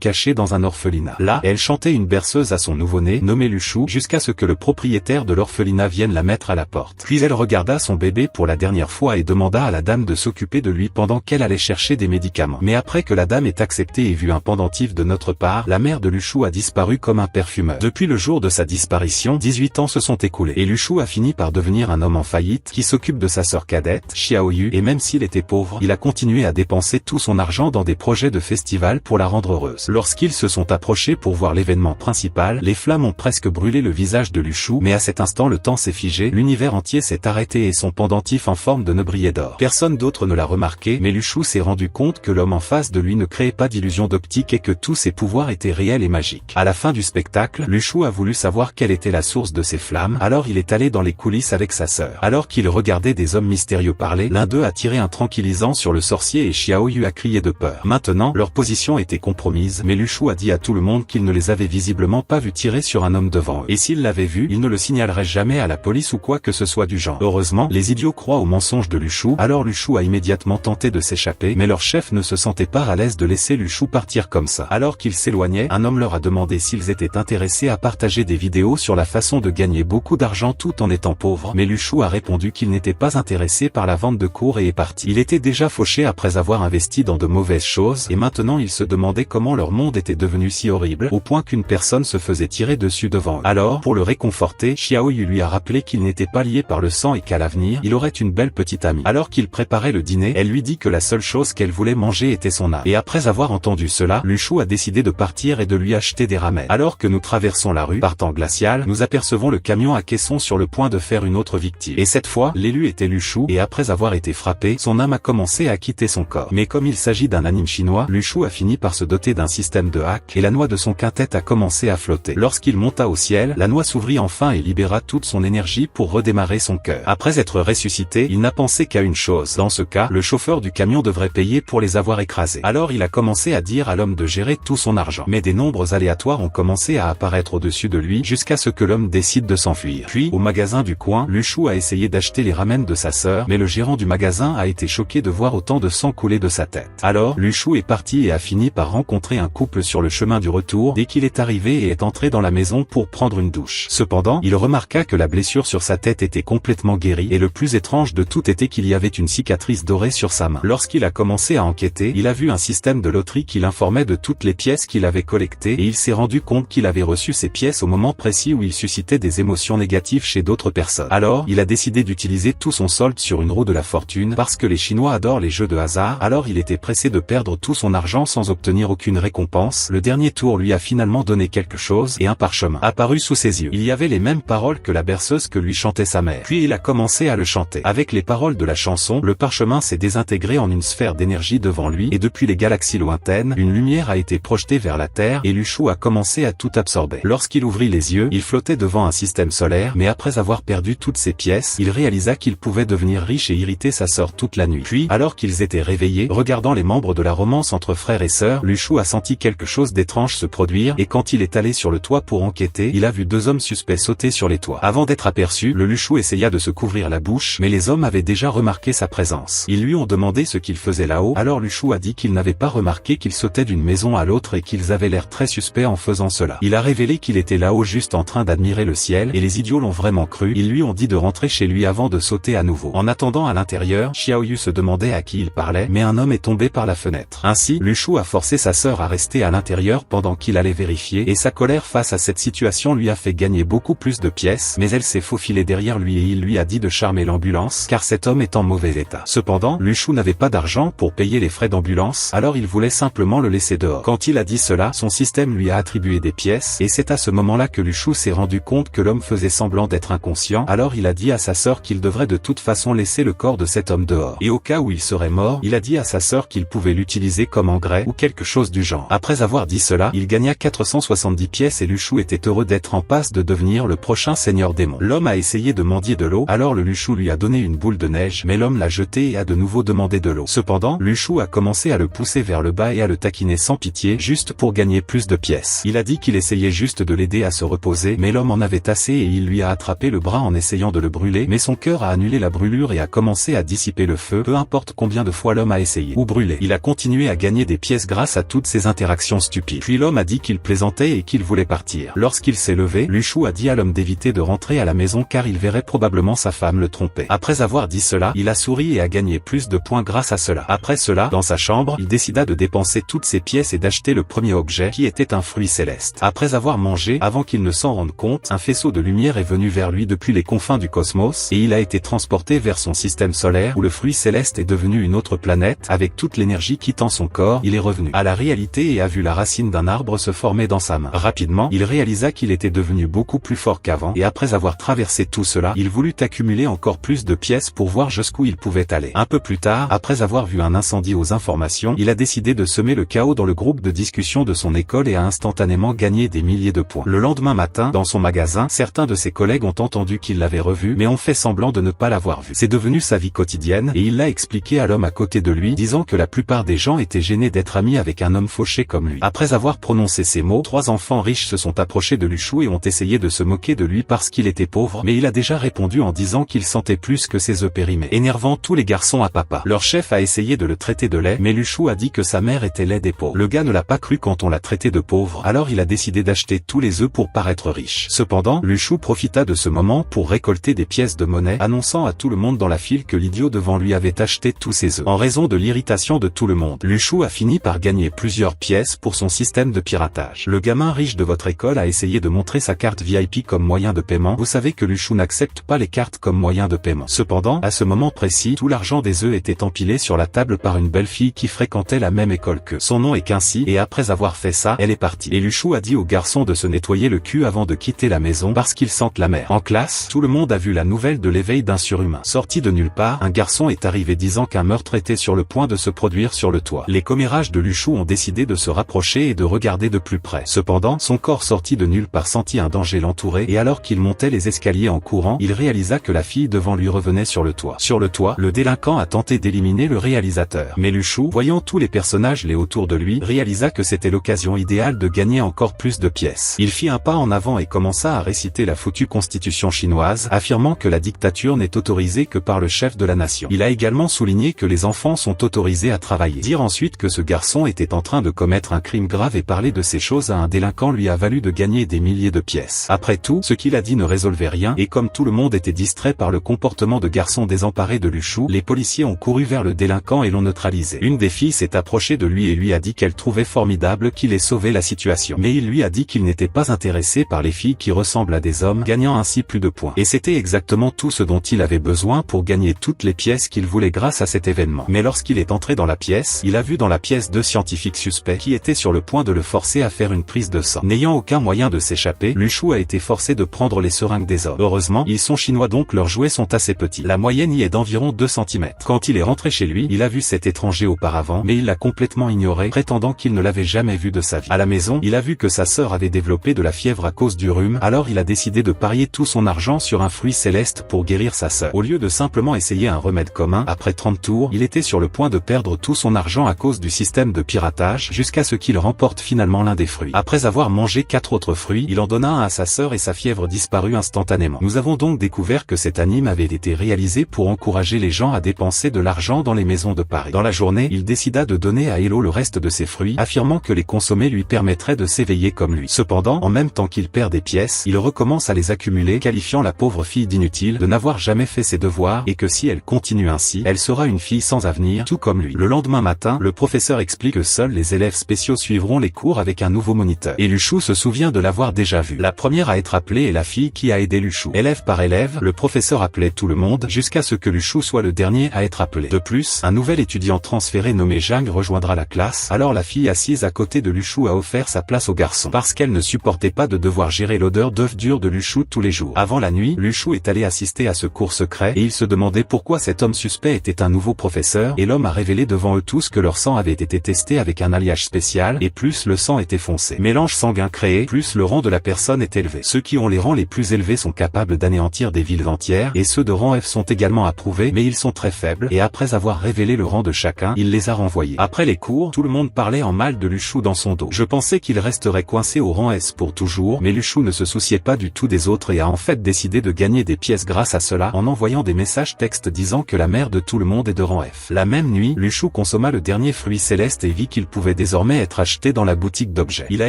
cachée dans un orphelinat. Là, elle chantait une berceuse à son nouveau-né, nommé Luchou, jusqu'à ce que le propriétaire de l'orphelinat vienne la mettre à la porte. Puis elle regarda son bébé pour la dernière fois et demanda à la dame de s'occuper de lui pendant qu'elle allait chercher des médicaments. Mais après que la dame ait accepté et vu un pendentif de notre part, la mère de Luchou a disparu comme un parfumeur. Depuis le jour de sa disparition, 18 ans se sont écoulés et Luchou a fini par devenir un homme en faillite qui s'occupe de sa sœur cadette, Xiaoyu, et même s'il était pauvre, il a continué à dépenser tout son argent dans des projets de festival pour la rendre heureuse. Lorsqu'ils se sont approchés pour voir l'événement principal, les flammes ont presque brûlé le visage de Luchou, mais à cet instant le temps s'est figé, l'univers entier s'est arrêté et son pendentif en forme de nœud brillait d'or. Personne d'autre ne l'a remarqué, mais Luchou s'est rendu compte que l'homme en face de lui ne créait pas d'illusion d'optique et que tous ses pouvoirs étaient réels et magiques. À la fin du spectacle, Luchou a voulu savoir quelle était la source de ces flammes, alors il est allé dans les coulisses avec sa sœur. Alors qu'il regardait des hommes mystérieux parler, l'un d'eux a tiré un tranquillisant sur le sorcier et Xiaoyu a crié de peur. Maintenant, leur position était compromise, mais Luchou a dit à tout le monde qu'il ne les avait visiblement pas vus tirer sur un homme devant eux. Et s'il l'avait vu, il ne le signalerait jamais à la police ou quoi que ce soit du genre. Heureusement, les idiots croient aux mensonges de Luchou, alors Luchou a immédiatement tenté de s'échapper, mais leur chef ne se sentait pas à l'aise de laisser Luchou partir comme ça. Alors qu'ils s'éloignaient, un homme leur a demandé s'ils étaient intéressés à partager des vidéos sur la façon de gagner beaucoup d'argent tout en étant pauvre, mais Luchou a répondu qu'il n'était pas intéressé par la vente de cours et est parti. Il était déjà fauché après avoir investi dans de mauvaises choses et maintenant il se demandait comment leur monde était devenu si horrible, au point qu'une personne se faisait tirer dessus devant eux. Alors, pour le réconforter, Xiaoyu lui a rappelé qu'il n'était pas lié par le sang et qu'à l'avenir, il aurait une belle petite amie. Alors qu'il préparait le dîner, elle lui dit que la seule chose qu'elle voulait manger était son âme. Et après avoir entendu cela, Luchou a décidé de partir et de lui acheter des ramen. Alors que nous traversons la rue, par temps glacial, nous apercevons le camion à caisson sur le point de faire une autre victime. Et cette fois, l'élu était Luchou, et après avoir été frappé, son âme a commencé à quitter son corps. Mais comme il s'agit d'un anime chinois, Luchou a fini par se doter d'un système de hack, et la noix de son quintet a commencé à flotter. Lorsqu'il monta au ciel, la noix s'ouvrit enfin et libéra toute son énergie pour redémarrer son cœur. Après être ressuscité, il n'a pensé qu'à une chose. Dans ce cas, le chauffeur du camion devrait payer pour les avoir écrasés. Alors il a commencé à dire à l'homme de gérer tout son argent. Mais des nombres aléatoires ont commencé à apparaître au-dessus de lui, jusqu'à ce que l'homme décide de s'enfuir. Puis, au magasin du coin, Luchou a essayé d'acheter les ramen de sa sœur, mais le gérant du magasin a été choqué de voir autant de sang couler de sa tête. Alors, Luchou est parti et a fini par rencontrer un couple sur le chemin du retour dès qu'il est arrivé et est entré dans la maison pour prendre une douche. Cependant, il remarqua que la blessure sur sa tête était complètement guérie et le plus étrange de tout était qu'il y avait une cicatrice dorée sur sa main. Lorsqu'il a commencé à enquêter, il a vu un système de loterie qui l'informait de toutes les pièces qu'il avait collectées et il s'est rendu compte qu'il avait reçu ces pièces au moment précis où il suscitait des émotions négatives chez d'autres personnes. Alors, il a décidé d'utiliser tout son solde sur une roue de la fortune parce que les Chinois adorent les jeux de hasard, alors il était pressé de perdre tout son argent sans obtenir aucune récompense. Le dernier tour lui a finalement donné quelque chose et un parchemin apparut sous ses yeux. Il y avait les mêmes paroles que la berceuse que lui chantait sa mère. Puis il a commencé à le chanter. Avec les paroles de la chanson, le parchemin s'est désintégré en une sphère d'énergie devant lui et depuis les galaxies lointaines, une lumière a été projetée vers la Terre et Luchou a commencé à tout absorber. Lorsqu'il ouvrit les yeux, il flottait devant un système solaire, mais après avoir perdu toutes ses pièces, il réalisa qu'il pouvait devenir riche et irriter sa sœur toute la nuit. Puis, alors qu'ils étaient réveillés, regardant les membres de la romance entre frères et sœurs, Luchou a senti quelque chose d'étrange se produire et quand il est allé sur le toit pour enquêter, il a vu deux hommes suspects sauter sur les toits. Avant d'être aperçu, le Luchou essaya de se couvrir la bouche, mais les hommes avaient déjà remarqué sa présence. Ils lui ont demandé ce qu'il faisait là-haut, alors Luchou a dit qu'il n'avait pas remarqué qu'il sautait d'une maison à l'autre et qu'ils avaient l'air très suspects en faisant cela. Il a révélé qu'il était là-haut juste en train d'admirer le ciel et les idiots l'ont vraiment cru. Ils lui ont dit de rentrer chez lui avant de sauter à nouveau. En attendant à l'intérieur, Xiaoyu se demandait à qui il parlait, mais un homme est tombé par la fenêtre. Ainsi, Luchou a forcé sa sœur à rester à l'intérieur pendant qu'il allait vérifier et sa colère face à cette situation lui a fait gagner beaucoup plus de pièces, mais elle s'est faufilée derrière lui et il lui a dit de charmer l'ambulance car cet homme est en mauvais état. Cependant, Luchou n'avait pas d'argent pour payer les frais d'ambulance, alors il voulait simplement le laisser dehors. Quand il a dit cela, son système lui a attribué des pièces et c'est à ce moment-là que Luchou s'est rendu compte que l'homme faisait semblant d'être inconscient, alors il a dit à sa sœur qu'il devrait de toute façon laisser le corps de cet homme dehors. Et au cas où il serait mort, il a dit à sa sœur qu'il pouvait l'utiliser comme engrais ou quelque chose du genre. Après avoir dit cela, il gagna 470 pièces et Luchou était heureux d'être en passe de devenir le prochain seigneur démon. L'homme a essayé de mendier de l'eau, alors le Luchou lui a donné une boule de neige, mais l'homme l'a jeté et a de nouveau demandé de l'eau. Cependant, Luchou a commencé à le pousser vers le bas et à le taquiner sans pitié, juste pour gagner plus de pièces. Il a dit qu'il essayait juste de l'aider à se reposer, mais l'homme en avait assez et il lui a attrapé le bras en essayant de le brûler, mais son cœur a annulé la brûlure et a commencé à dissiper le feu, peu importe combien de fois l'homme a essayé ou brûlé. Il a continué à gagner des pièces grâce à toutes ces interactions stupides. Puis l'homme a dit qu'il plaisantait et qu'il voulait partir. Lorsqu'il s'est levé, Luchou a dit à l'homme d'éviter de rentrer à la maison car il verrait probablement sa femme le tromper. Après avoir dit cela, il a souri et a gagné plus de points grâce à cela. Après cela, dans sa chambre, il décida de dépenser toutes ses pièces et d'acheter le premier objet qui était un fruit céleste. Après avoir mangé, avant qu'il ne s'en rende compte, un faisceau de lumière est venu vers lui depuis les confins du cosmos et il a été transporté vers son système solaire où le fruit céleste est devenu une autre planète. Avec toute l'énergie quittant son corps, il est revenu à la réalité et a vu la racine d'un arbre se former dans sa main. Rapidement, il réalisa qu'il était devenu beaucoup plus fort qu'avant et après avoir traversé tout cela, il voulut accumuler encore plus de pièces pour voir jusqu'où il pouvait aller. Un peu plus tard, après avoir vu un incendie aux informations, il a décidé de semer le chaos dans le groupe de discussion de son école et a instantanément gagné des milliers de points. Le lendemain matin, dans son magasin, certains de ses collègues ont entendu qu'il l'avait revu mais ont fait semblant de ne pas l'avoir vu. C'est devenu sa vie quotidienne et il l'a expliqué à l'homme à côté de lui, disant que la plupart des gens étaient gênés d'être amis avec un homme fauché comme lui. Après avoir prononcé ces mots, 3 enfants riches se sont approchés de Luchou et ont essayé de se moquer de lui parce qu'il était pauvre, mais il a déjà répondu en disant qu'il sentait plus que ses œufs périmés, énervant tous les garçons à papa. Leur chef a essayé de le traiter de laid, mais Luchou a dit que sa mère était laide et pauvre. Le gars ne l'a pas cru quand on l'a traité de pauvre, alors il a décidé d'acheter tous les œufs pour paraître riche. Cependant, Luchou profita de ce moment pour récolter des pièces de monnaie, annonçant à tout le monde dans la file que l'idiot devant lui avait acheté tous ses œufs. En raison de l'irritation de tout le monde, Luchou a fini par gagner plusieurs pièces pour son système de piratage. Le gamin riche de votre école a essayé de montrer sa carte VIP comme moyen de paiement. Vous savez que Luchou n'accepte pas les cartes comme moyen de paiement. Cependant, à ce moment précis, tout l'argent des œufs était empilé sur la table par une belle fille qui fréquentait la même école que son nom est Quincy, et après avoir fait ça, elle est partie. Et Luchou a dit au garçon de se nettoyer le cul avant de quitter la maison parce qu'il sente la mer. En classe, tout le monde a vu la nouvelle de l'éveil d'un surhumain. Sorti de nulle part, un garçon est arrivé disant qu'un meurtre était sur le point de se produire sur le toit. Les commérages de Luchou ont décidé de se rapprocher et de regarder de plus près. Cependant, son corps sorti de nulle part sentit un danger l'entourer et alors qu'il montait les escaliers en courant, il réalisa que la fille devant lui revenait sur le toit. Sur le toit, le délinquant a tenté d'éliminer le réalisateur. Mais Luchou, voyant tous les personnages les autour de lui, réalisa que c'était l'occasion idéale de gagner encore plus de pièces. Il fit un pas en avant et commença à réciter la foutue constitution chinoise, affirmant que la dictature n'est autorisée que par le chef de la nation. Il a également souligné que les enfants sont autorisés à travailler. Dire ensuite que ce garçon était en train de commettre un crime grave et parler de ces choses à un délinquant lui a valu de gagner des milliers de pièces. Après tout, ce qu'il a dit ne résolvait rien et comme tout le monde était distrait par le comportement de garçon désemparé de Luchou, les policiers ont couru vers le délinquant et l'ont neutralisé. Une des filles s'est approchée de lui et lui a dit qu'elle trouvait formidable qu'il ait sauvé la situation. Mais il lui a dit qu'il n'était pas intéressé par les filles qui ressemblent à des hommes, gagnant ainsi plus de points. Et c'était exactement tout ce dont il avait besoin pour gagner toutes les pièces qu'il voulait grâce à cet événement. Mais lorsqu'il est entré dans la pièce, il a vu dans la pièce 2 scientifiques suspects qui étaient sur le point de le forcer à faire une prise de sang. N'ayant aucun moyen de s'échapper, Luchou a été forcé de prendre les seringues des hommes. Heureusement, ils sont chinois donc leurs jouets sont assez petits. La moyenne y est d'environ 2 cm. Quand il est rentré chez lui, il a vu cet étranger auparavant, mais il l'a complètement ignoré, prétendant qu'il ne l'avait jamais vu de sa vie. À la maison, il a vu que sa sœur avait développé de la fièvre à cause du rhume, alors il a décidé de parier tout son argent sur un fruit céleste pour guérir sa sœur. Au lieu de simplement essayer un remède commun, après 30 tours, il était sur le point de perdre tout son argent à cause du système de piratage, jusqu'à ce qu'il remporte finalement l'un des fruits. Après avoir mangé 4 autres fruits, il en donna un à sa sœur et sa fièvre disparut instantanément. Nous avons donc découvert que cet anime avait été réalisé pour encourager les gens à dépenser de l'argent dans les maisons de Paris. Dans la journée, il décida de donner à Hello le reste de ses fruits, affirmant que les consommer lui permettrait de s'éveiller comme lui. Cependant, en même temps qu'il perd des pièces, il recommence à les accumuler, qualifiant la pauvre fille d'inutile, de n'avoir jamais fait ses devoirs, et que si elle continue ainsi, elle sera une fille sans avenir, tout comme lui. Le lendemain matin, le professeur explique que seuls les élèves spéciaux suivront les cours avec un nouveau moniteur. Et Luchou se souvient de l'avoir déjà vu. La première à être appelée est la fille qui a aidé Luchou. Élève par élève, le professeur appelait tout le monde, jusqu'à ce que Luchou soit le dernier à être appelé. De plus, un nouvel étudiant transféré nommé Zhang rejoindra la classe, alors la fille assise à côté de Luchou a offert sa place au garçon, parce qu'elle ne supportait pas de devoir gérer l'odeur d'œuf dur de Luchou tous les jours. Avant la nuit, Luchou est allé assister à ce cours secret, et il se demandait pourquoi cet homme suspect était un nouveau professeur, et l'homme a révélé devant eux tous que leur sang avait été testé avec un alliage spécial, et plus le sang était foncé. Mélange sanguin créé, plus le rang de la personne est élevé. Ceux qui ont les rangs les plus élevés sont capables d'anéantir des villes entières, et ceux de rang F sont également approuvés, mais ils sont très faibles, et après avoir révélé le rang de chacun, il les a renvoyés. Après les cours, tout le monde parlait en mal de Luchou dans son dos. Je pensais qu'il resterait coincé au rang S pour toujours, mais Luchou ne se souciait pas du tout des autres et a en fait décidé de gagner des pièces grâce à cela, en envoyant des messages textes disant que la mère de tout le monde est de rang F. La même nuit, Luchou consomma le dernier fruit céleste et vit qu'il pouvait désormais être acheté dans la boutique d'objets. Il a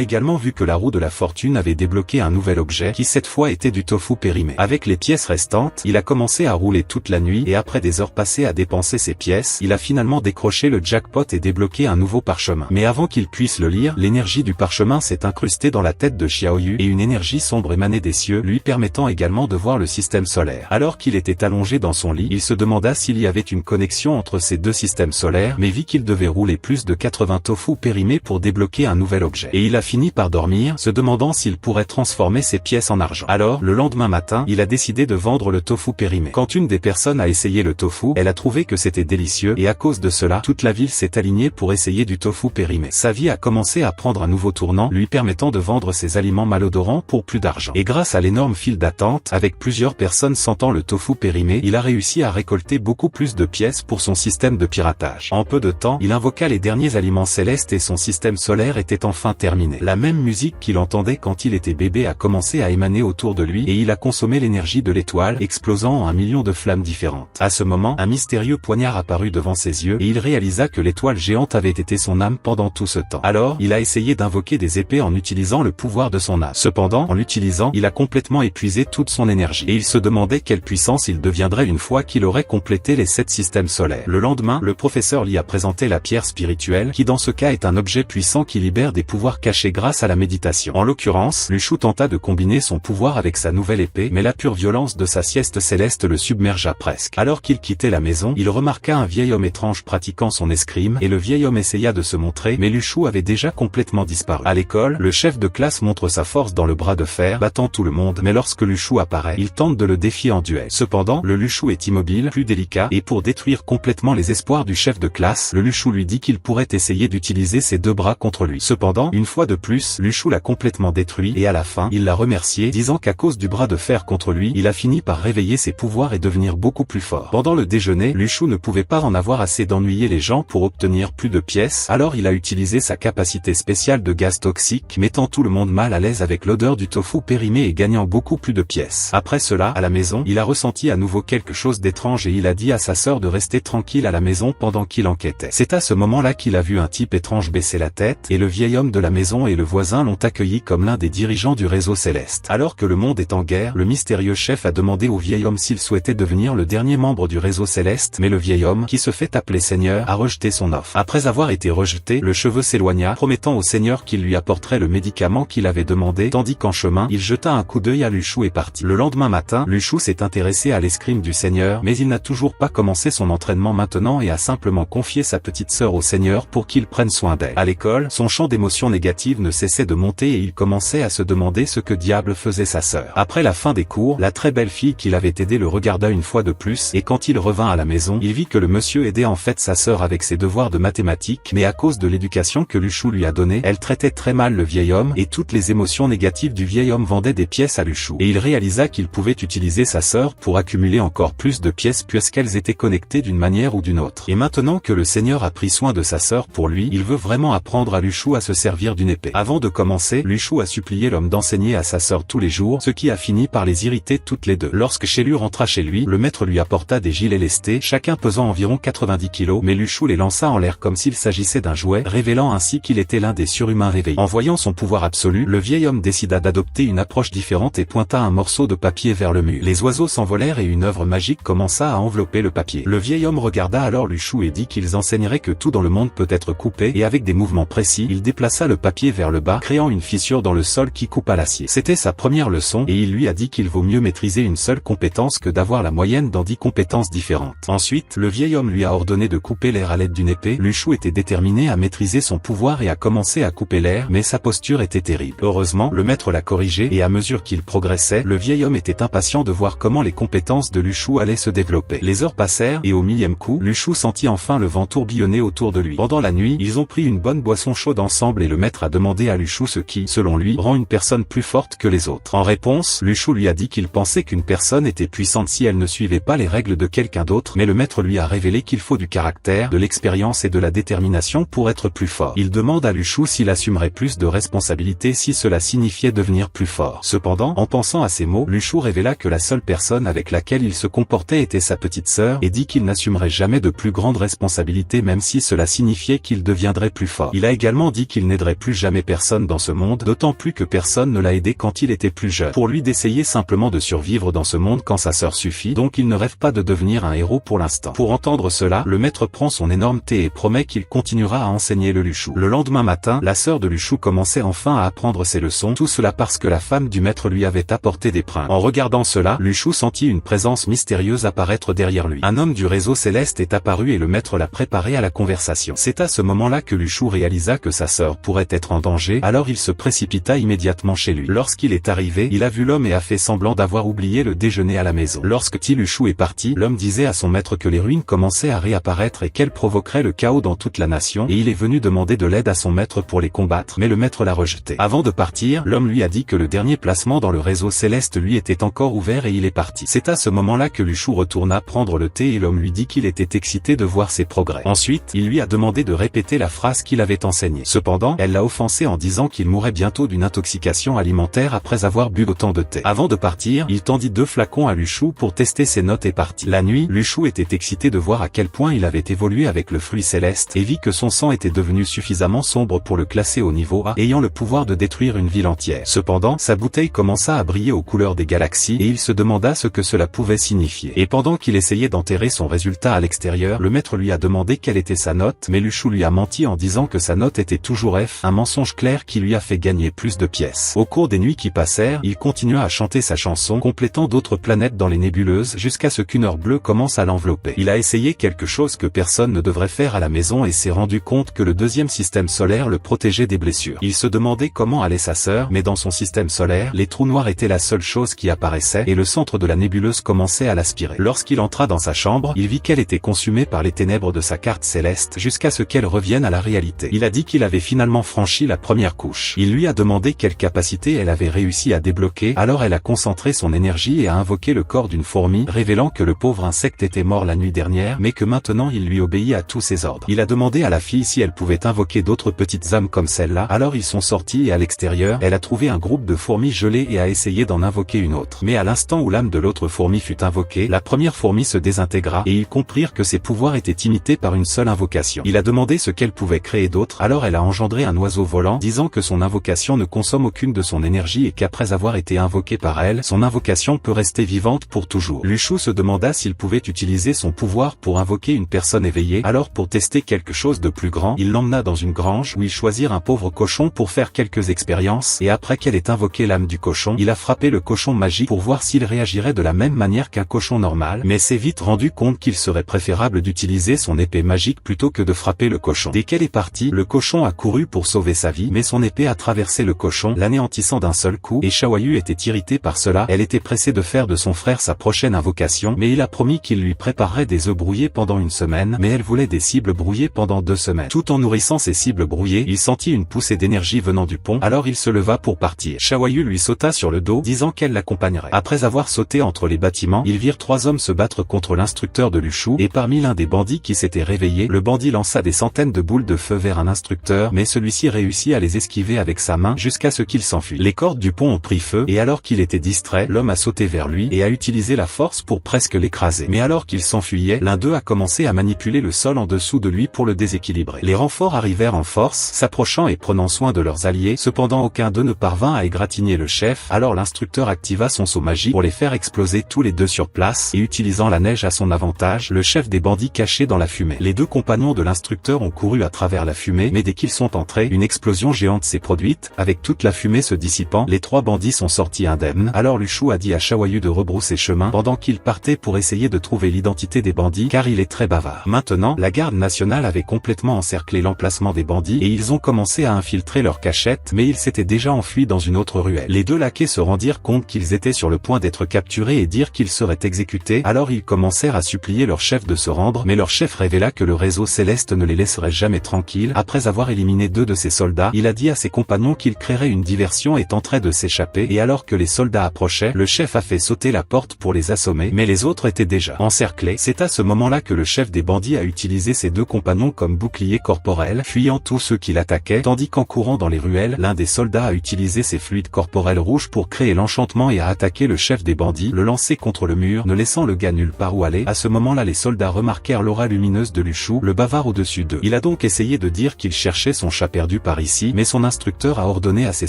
également vu que la roue de la fortune avait débloqué un nouvel objet qui cette fois était du tofu périmé. Avec les pièces restantes, il a commencé à rouler toute la nuit et après des heures passées à dépenser ses pièces, il a finalement décroché le jackpot et débloqué un nouveau parchemin. Mais avant qu'il puisse le lire, l'énergie du parchemin s'est incrustée dans la tête de Xiaoyu et une énergie sombre émanait des cieux, lui permettant également de voir le système solaire. Alors qu'il était allongé dans son lit, il se demanda s'il y avait une connexion entre ces deux systèmes solaires, mais vit qu'il devait rouler plus de 80 tofu périmés pour débloquer un nouvel objet. Et il a fini par dormir, se demandant s'il pourrait transformer ses pièces en argent. Alors, le lendemain matin, il a décidé de vendre le tofu périmé. Quand une des personnes a essayé le tofu, elle a trouvé que c'était délicieux et à cause de cela, toute la ville s'est alignée pour essayer du tofu périmé. Sa vie a commencé à prendre un nouveau tournant, lui permettant de vendre ses aliments malodorants pour plus d'argent. Et grâce à l'énorme file d'attente, avec plusieurs personnes sentant le tofu périmé, il a réussi à récolter beaucoup plus de pièces pour son système de piratage. En peu de temps, il invoqua les derniers aliments célestes et son système solaire était enfin terminé. La même musique qu'il entendait quand il était bébé a commencé à émaner autour de lui et il a consommé l'énergie de l'étoile, explosant en 1 million de flammes différentes. À ce moment, un mystérieux poignard apparut devant ses yeux et il réalisa que l'étoile géante avait été son âme pendant tout ce temps. Alors, il a essayé d'invoquer des épées en utilisant le pouvoir de son âme. Cependant, en l'utilisant, il a complètement épuisé toute son énergie et il se demandait quelle puissance il deviendrait une fois qu'il aurait complété les 7 systèmes solaires. Le lendemain, le professeur lui a présenté la pierre spirituelle qui dans ce cas est un objet puissant qui libère des pouvoirs cachés grâce à la méditation. En l'occurrence, Lu Shu tenta de combiner son pouvoir avec sa nouvelle épée, mais la pure violence de sa sieste céleste le submergea presque. Alors qu'il quittait la maison, il remarqua un vieil homme étrange pratiquant son escrime et le vieil homme essaya de se montrer, mais Lu Shu avait déjà complètement disparu. À l'école, le chef de classe montre sa force dans le bras de fer, battant tout le monde, mais lorsque Lu Shu apparaît, il tente de le défier en duel. Cependant, le Lu Shu est immobile, plus délicat, et pour détruire complètement les espoirs du chef de classe, le Lu Shu lui dit qu'il pourrait essayer d'utiliser ses 2 bras contre lui. Cependant, une fois de plus, Lu Shu l'a complètement détruit et à la fin, il l'a remercié, disant qu'à cause du bras de fer contre lui, il a fini par réveiller ses pouvoirs et devenir beaucoup plus fort. Pendant le déjeuner, Lu Shu ne pouvait pas en avoir assez d'ennuyer les gens pour obtenir plus de pièces, alors il a utilisé sa capacité spéciale de gaz toxique, mettant tout le monde mal à l'aise avec l'odeur du tofu périmé et gagnant beaucoup plus de pièces. Après cela, à la maison, il a ressenti à nouveau quelque chose d'étrange et il a dit à sa sœur de rester tranquille à la maison pendant qu'il enquêtait. C'est à ce moment-là qu'il a vu un type étrange baisser la tête, et le vieil homme de la maison et le voisin l'ont accueilli comme l'un des dirigeants du réseau céleste. Alors que le monde est en guerre, le mystérieux chef a demandé au vieil homme s'il souhaitait devenir le dernier membre du réseau céleste, mais le vieil homme, qui se fait appeler Seigneur, a rejeté son offre. Après avoir été rejeté, le cheveu s'éloigna, promettant au Seigneur qu'il lui apporterait le médicament qu'il avait demandé, tandis qu'en chemin, il jeta un coup d'œil à Lu Shu et partit. Le lendemain matin, Lu Shu s'est intéressé à l'escrime du Seigneur, mais il n'a toujours pas commencé son entraînement maintenant et a simplement confié sa petite sœur au Seigneur pour qu'il prenne soin d'elle. À l'école, son champ d'émotions négatives ne cessait de monter et il commençait à se demander ce que diable faisait sa sœur. Après la fin des cours, la très belle fille qui l'avait aidé le regarda une fois de plus et quand il revint à la maison, il vit que le monsieur aidait en fait sa sœur avec ses devoirs de mathématiques, mais à cause de l'éducation que Lu Shu lui a donnée, elle traitait très mal le vieil homme et toutes les émotions négatives du vieil homme vendaient des pièces à Lu Shu. Et il réalisa qu'il pouvait utiliser sa sœur pour accumuler encore plus de pièces puisqu'elles étaient connectées d'une manière ou d'une autre. Et maintenant que le Seigneur a pris soin de sa sœur pour lui, il veut vraiment apprendre à Lu Shu à se servir d'une épée. Avant de commencer, Lu Shu a supplié l'homme d'enseigner à sa sœur tous les jours, ce qui a fini par les irriter toutes les deux. Lorsque Shelu rentra chez lui, le maître lui apporta des gilets lestés, chacun pesant environ 90 kilos, mais Lu Shu les lança en l'air comme s'il s'agissait d'un jouet, révélant ainsi qu'il était l'un des surhumains réveillés. En voyant son pouvoir absolu, le vieil homme décida d'adopter une approche différente et pointa un morceau de papier vers le mur. Les oiseaux s'envolèrent et une œuvre magique commença à envelopper le papier. Le vieil homme regarda alors Lu Shu et dit qu'ils enseigneraient que tout dans le monde peut être coupé et avec des mouvements précis, il déplaça le papier vers le bas, créant une fissure dans le sol qui coupa l'acier. C'était sa première leçon et il lui a dit qu'il vaut mieux maîtriser une seule compétence que d'avoir la moyenne dans 10 compétences différentes. Ensuite, le vieil homme lui a ordonné de couper l'air à l'aide d'une épée. Lu Shu était déterminé à maîtriser son pouvoir et a commencé à couper l'air, mais sa posture était terrible. Heureusement, le maître l'a corrigé et à mesure qu'il progressait, le vieil homme était impatient de voir comment les compétences de Lu Shu allaient se développer. Les heures passèrent et au 1000e coup, Lu Shu sentit enfin le vent tourbillonner autour de lui. Pendant la nuit, ils ont pris une bonne boisson chaude ensemble et le maître a demandé à Lu Shu ce qui, selon lui, rend une personne plus forte que les autres. En réponse, Lu Shu lui a dit qu'il pensait qu'une personne était puissante si elle ne suivait pas les règles de quelqu'un d'autre, mais le maître lui a révélé qu'il faut du caractère, de l'expérience et de la détermination pour être plus fort. Il demande à Lu Shu s'il assumerait plus de responsabilités si cela signifiait devenir plus fort. Cependant, en pensant à ces mots, Lu Shu révéla que la seule personne avec laquelle il se comportait était sa petite sœur et dit qu'il n'assumerait jamais de plus grandes responsabilités même si cela signifiait qu'il deviendrait aiderait plus fort. Il a également dit qu'il n'aiderait plus jamais personne dans ce monde, d'autant plus que personne ne l'a aidé quand il était plus jeune. Pour lui d'essayer simplement de survivre dans ce monde quand sa sœur suffit, donc il ne rêve pas de devenir un héros pour l'instant. Pour entendre cela, le maître prend son énorme thé et promet qu'il continuera à enseigner le Lushou. Le lendemain matin, la sœur de Lushou commençait enfin à apprendre ses leçons, tout cela parce que la femme du maître lui avait apporté des princes. En regardant cela, Lushou sentit une présence mystérieuse apparaître derrière lui. Un homme du réseau céleste est apparu et le maître l'a préparé à la conversation. C'est à ce moment-là que Lushou réalisa que sa sœur pourrait être en danger, alors il se précipita immédiatement chez lui. Lorsqu'il est arrivé, il a vu l'homme et a fait semblant d'avoir oublié le déjeuner à la maison. Lorsque Lushou est parti, l'homme disait à son maître que les ruines commençaient à réapparaître et qu'elles provoqueraient le chaos dans toute la nation, et il est venu demander de l'aide à son maître pour les combattre, mais le maître l'a rejeté. Avant de partir, l'homme lui a dit que le dernier placement dans le réseau céleste lui était encore ouvert et il est parti. C'est à ce moment-là que Lushou retourna prendre le thé et l'homme lui dit qu'il était excité de voir ses progrès. Ensuite, il lui a demandé de répéter la phrase qu'il avait enseignée. Cependant, elle l'a offensé en disant qu'il mourrait bientôt d'une intoxication alimentaire après avoir bu autant de thé. Avant de partir, il tendit 2 flacons à Lushou pour tester ses notes et partit. La nuit, Lushou était excité de voir à quel point il avait évolué avec le fruit céleste et vit que son sang était devenu suffisamment sombre pour le classer au niveau A, ayant le pouvoir de détruire une ville entière. Cependant, sa bouteille commença à briller aux couleurs des galaxies et il se demanda ce que cela pouvait signifier. Et pendant qu'il essayait d'enterrer son résultat à l'extérieur, le maître lui a demandé quelle était sa note, mais Lushou lui a menti en disant que sa note était toujours F, un mensonge clair qui lui a fait gagner plus de pièces. Au cours des nuits qui passèrent, il continua à chanter sa chanson, complétant d'autres planètes dans les nébuleuses jusqu'à ce qu'une heure bleue commence à l'envelopper. Il a essayé quelque chose que personne ne devrait faire à la maison et s'est rendu compte que le deuxième système solaire le protégeait des blessures. Il se demandait comment allait sa sœur, mais dans son système solaire, les trous noirs étaient la seule chose qui apparaissait et le centre de la nébuleuse commençait à l'aspirer. Lorsqu'il entra dans sa chambre, il vit qu'elle était consumée par les ténèbres de sa carte céleste jusqu'à ce qu'elle revienne à la réalité. Il a dit qu'il avait finalement franchi la première couche. Il lui a demandé quelle capacité elle avait réussi à débloquer, alors elle a concentré son énergie et a invoqué le corps d'une fourmi, révélant que le pauvre insecte était mort la nuit dernière, mais que maintenant il lui obéit à tous ses ordres. Il a demandé à la fille si elle pouvait invoquer d'autres petites âmes comme celle-là, alors ils sont sortis et à l'extérieur, elle a trouvé un groupe de fourmis gelées et a essayé d'en invoquer une autre. Mais à l'instant où l'âme de l'autre fourmi fut invoquée, la première fourmi se désintégra et ils comprirent que ses pouvoirs étaient imités par une seule invocation. Il a demandé ce qu'elle pouvait créer d'autre, alors elle a engendré un oiseau volant, disant que son invocation ne consomme aucune de son énergie et qu'après avoir été invoquée par elle, son invocation peut rester vivante pour toujours. Lushou se demanda s'il pouvait utiliser son pouvoir pour invoquer une personne éveillée, alors pour tester quelque chose de plus grand, il l'emmena dans une grange où ils choisirent un pauvre cochon pour faire quelques expériences et après qu'elle ait invoqué l'âme du cochon, il a frappé le cochon magique pour voir s'il réagirait de la même manière qu'un cochon normal, mais s'est vite rendu compte qu'il serait préférable d'utiliser son épée magique plutôt que de frapper le cochon. Dès qu'elle est partie, le cochon a couru pour sauver sa vie, mais son épée a traversé le cochon, l'anéantissant d'un seul coup, et Chawayu était irritée par cela. Elle était pressée de faire de son frère sa prochaine invocation, mais il a promis qu'il lui préparerait des œufs brouillés pendant une semaine, mais elle voulait des cibles brouillées pendant 2 semaines. Tout en nourrissant ses cibles brouillées, il sentit une poussée d'énergie venant du pont, alors il se leva pour partir. Chawayu lui sauta sur le dos, disant qu'elle l'accompagnerait. Après avoir sauté entre les bâtiments, ils virent 3 hommes se battre contre l'instructeur de Lushou, et parmi l'un des bandits qui s'était réveillé, le bandit lança des centaines de boules de feu vers un instructeur, mais celui-ci réussit à les esquiver avec sa main jusqu'à ce qu'il s'enfuit. Les cordes du pont ont pris feu, et alors qu'il était distrait, l'homme a sauté vers lui et a utilisé la force pour presque l'écraser. Mais alors qu'il s'enfuyait, l'un d'eux a commencé à manipuler le sol en dessous de lui pour le déséquilibrer. Les renforts arrivèrent en force, s'approchant et prenant soin de leurs alliés, cependant aucun d'eux ne parvint à égratigner le chef, alors l'instructeur activa son saut magique pour les faire exploser tous les deux sur place, et utilisant la neige à son avantage, le chef des bandits caché dans la fumée. Les 2 compagnons de l'instructeur ont couru à travers la fumée, mais dès qu'ils sont entrés, une explosion géante s'est produite, avec toute la fumée se dissipant, les 3 bandits sont sortis indemnes, alors Lushou a dit à Chawayu de rebrousser chemin pendant qu'il partait pour essayer de trouver l'identité des bandits car il est très bavard. Maintenant, la garde nationale avait complètement encerclé l'emplacement des bandits et ils ont commencé à infiltrer leur cachette, mais ils s'étaient déjà enfuis dans une autre ruelle. Les 2 laquais se rendirent compte qu'ils étaient sur le point d'être capturés et dirent qu'ils seraient exécutés, alors ils commencèrent à supplier leur chef de se rendre, mais leur chef révéla que le réseau céleste ne les laisserait jamais tranquilles. Après avoir éliminé 2 de ses soldats, il a dit à ses compagnons qu'il créerait une diversion et tenterait de s'échapper, et alors que les soldats approchaient, le chef a fait sauter la porte pour les assommer, mais les autres étaient déjà encerclés. C'est à ce moment-là que le chef des bandits a utilisé ses 2 compagnons comme boucliers corporels, fuyant tous ceux qui l'attaquaient, tandis qu'en courant dans les ruelles, l'un des soldats a utilisé ses fluides corporels rouges pour créer l'enchantement et a attaqué le chef des bandits, le lancer contre le mur, ne laissant le gars nulle part où aller. À ce moment-là, les soldats remarquèrent l'aura lumineuse de Lushou, le bavard au-dessus d'eux. Il a donc donc essayé de dire qu'il cherchait son chat perdu par ici, mais son instructeur a ordonné à ses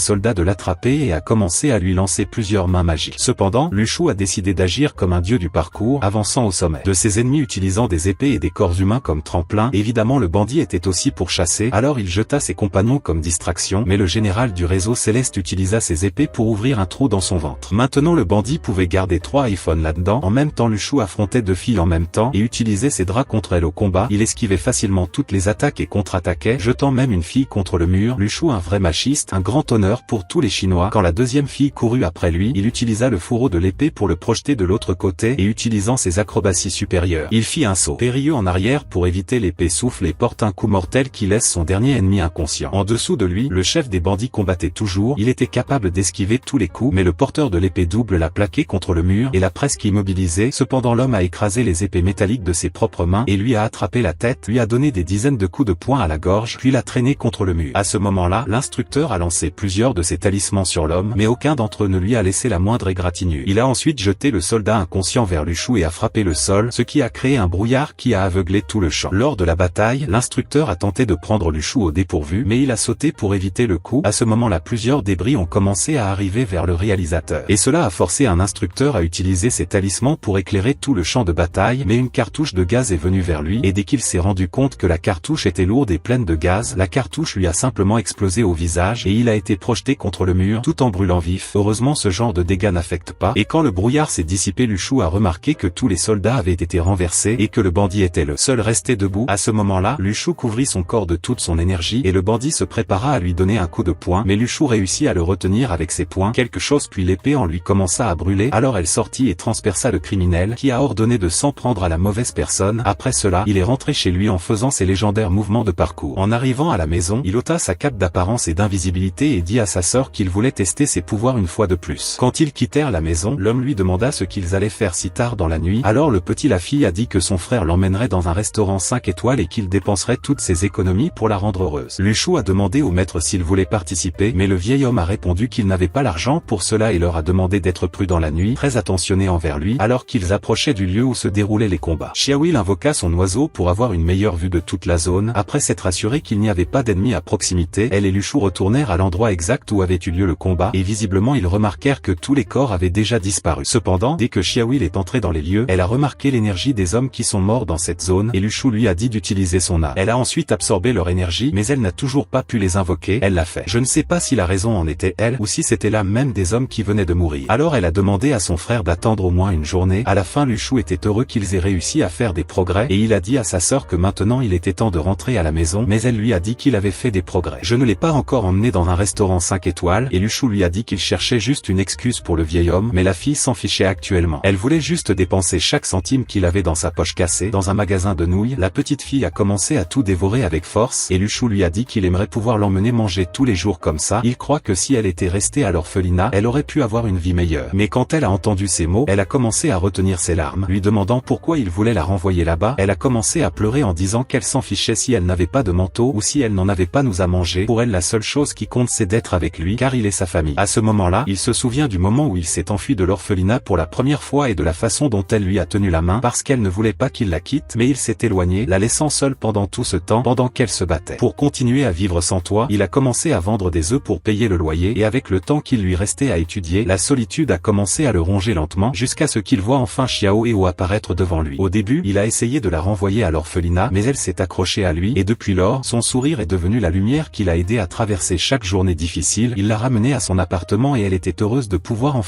soldats de l'attraper et a commencé à lui lancer plusieurs mains magiques. Cependant, Lu Shu a décidé d'agir comme un dieu du parcours, avançant au sommet de ses ennemis utilisant des épées et des corps humains comme tremplin. Évidemment, le bandit était aussi pour chasser, alors il jeta ses compagnons comme distraction, mais le général du réseau céleste utilisa ses épées pour ouvrir un trou dans son ventre. Maintenant le bandit pouvait garder 3 iPhones là-dedans. En même temps, Lu Shu affrontait 2 filles en même temps et utilisait ses draps contre elles au combat. Il esquivait facilement toutes les attaques et contre-attaquait, jetant même une fille contre le mur. Lu Shu, un vrai machiste, un grand honneur pour tous les Chinois. Quand la deuxième fille courut après lui, il utilisa le fourreau de l'épée pour le projeter de l'autre côté et utilisant ses acrobaties supérieures, il fit un saut périlleux en arrière pour éviter l'épée souffle et porte un coup mortel qui laisse son dernier ennemi inconscient. En dessous de lui, le chef des bandits combattait toujours. Il était capable d'esquiver tous les coups, mais le porteur de l'épée double l'a plaqué contre le mur et l'a presque immobilisé. Cependant, l'homme a écrasé les épées métalliques de ses propres mains et lui a attrapé la tête, lui a donné des dizaines de coups de poing à la gorge, puis l'a traîné contre le mur. À ce moment-là, l'instructeur a lancé plusieurs de ses talismans sur l'homme, mais aucun d'entre eux ne lui a laissé la moindre égratignure. Il a ensuite jeté le soldat inconscient vers Lu Shu et a frappé le sol, ce qui a créé un brouillard qui a aveuglé tout le champ. Lors de la bataille, l'instructeur a tenté de prendre Lu Shu au dépourvu, mais il a sauté pour éviter le coup. À ce moment-là, plusieurs débris ont commencé à arriver vers le réalisateur, et cela a forcé un instructeur à utiliser ses talismans pour éclairer tout le champ de bataille, mais une cartouche de gaz est venue vers lui, et dès qu'il s'est rendu compte que la cartouche était lourde et pleine de gaz, la cartouche lui a simplement explosé au visage et il a été projeté contre le mur tout en brûlant vif. Heureusement, ce genre de dégâts n'affecte pas, et quand le brouillard s'est dissipé, Lu Shu a remarqué que tous les soldats avaient été renversés et que le bandit était le seul resté debout. À ce moment-là, Lu Shu couvrit son corps de toute son énergie et le bandit se prépara à lui donner un coup de poing, mais Lu Shu réussit à le retenir avec ses poings. Quelque chose puis l'épée en lui commença à brûler, alors elle sortit et transperça le criminel qui a ordonné de s'en prendre à la mauvaise personne. Après cela, il est rentré chez lui en faisant ses légendaires mouvements de parcours. En arrivant à la maison, il ôta sa cape d'apparence et d'invisibilité et dit à sa sœur qu'il voulait tester ses pouvoirs une fois de plus. Quand ils quittèrent la maison, l'homme lui demanda ce qu'ils allaient faire si tard dans la nuit. Alors le petit la fille a dit que son frère l'emmènerait dans un restaurant 5 étoiles et qu'il dépenserait toutes ses économies pour la rendre heureuse. Lu Shu a demandé au maître s'il voulait participer, mais le vieil homme a répondu qu'il n'avait pas l'argent pour cela et leur a demandé d'être prudent la nuit, très attentionné envers lui, alors qu'ils approchaient du lieu où se déroulaient les combats. Xiaoil invoqua son oiseau pour avoir une meilleure vue de toute la zone. Après s'être assuré qu'il n'y avait pas d'ennemis à proximité, elle et Lu Shu retournèrent à l'endroit exact où avait eu lieu le combat, et visiblement ils remarquèrent que tous les corps avaient déjà disparu. Cependant, dès que Xiaoil est entrée dans les lieux, elle a remarqué l'énergie des hommes qui sont morts dans cette zone, et Lu Shu lui a dit d'utiliser son âme. Elle a ensuite absorbé leur énergie, mais elle n'a toujours pas pu les invoquer. Elle l'a fait. Je ne sais pas si la raison en était elle, ou si c'était là même des hommes qui venaient de mourir. Alors elle a demandé à son frère d'attendre au moins une journée. À la fin, Lu Shu était heureux qu'ils aient réussi à faire des progrès, et il a dit à sa sœur que maintenant il était temps de rentrer à la maison, mais elle lui a dit qu'il avait fait des progrès. Je ne l'ai pas encore emmené dans un restaurant 5 étoiles, et Lu Shu lui a dit qu'il cherchait juste une excuse pour le vieil homme, mais la fille s'en fichait actuellement. Elle voulait juste dépenser chaque centime qu'il avait dans sa poche cassée. Dans un magasin de nouilles, la petite fille a commencé à tout dévorer avec force, et Lu Shu lui a dit qu'il aimerait pouvoir l'emmener manger tous les jours comme ça. Il croit que si elle était restée à l'orphelinat, elle aurait pu avoir une vie meilleure. Mais quand elle a entendu ces mots, elle a commencé à retenir ses larmes, lui demandant pourquoi il voulait la renvoyer là-bas. Elle a commencé à pleurer en disant qu'elle s'en fichait si elle n'avait pas de manteau ou si elle n'en avait pas nous à manger. Pour elle, la seule chose qui compte c'est d'être avec lui, car il est sa famille. À ce moment-là, il se souvient du moment où il s'est enfui de l'orphelinat pour la première fois et de la façon dont elle lui a tenu la main parce qu'elle ne voulait pas qu'il la quitte, mais il s'est éloigné, la laissant seule pendant tout ce temps, pendant qu'elle se battait. Pour continuer à vivre sans toit, il a commencé à vendre des œufs pour payer le loyer, et avec le temps qu'il lui restait à étudier, la solitude a commencé à le ronger lentement jusqu'à ce qu'il voit enfin Xiao Heo apparaître devant lui. Au début, il a essayé de la renvoyer à l'orphelinat, mais elle s'est accrochée à lui, et depuis lors, son sourire est devenu la lumière qui l'a aidé à traverser chaque journée difficile. Il l'a ramenée à son appartement et elle était heureuse de pouvoir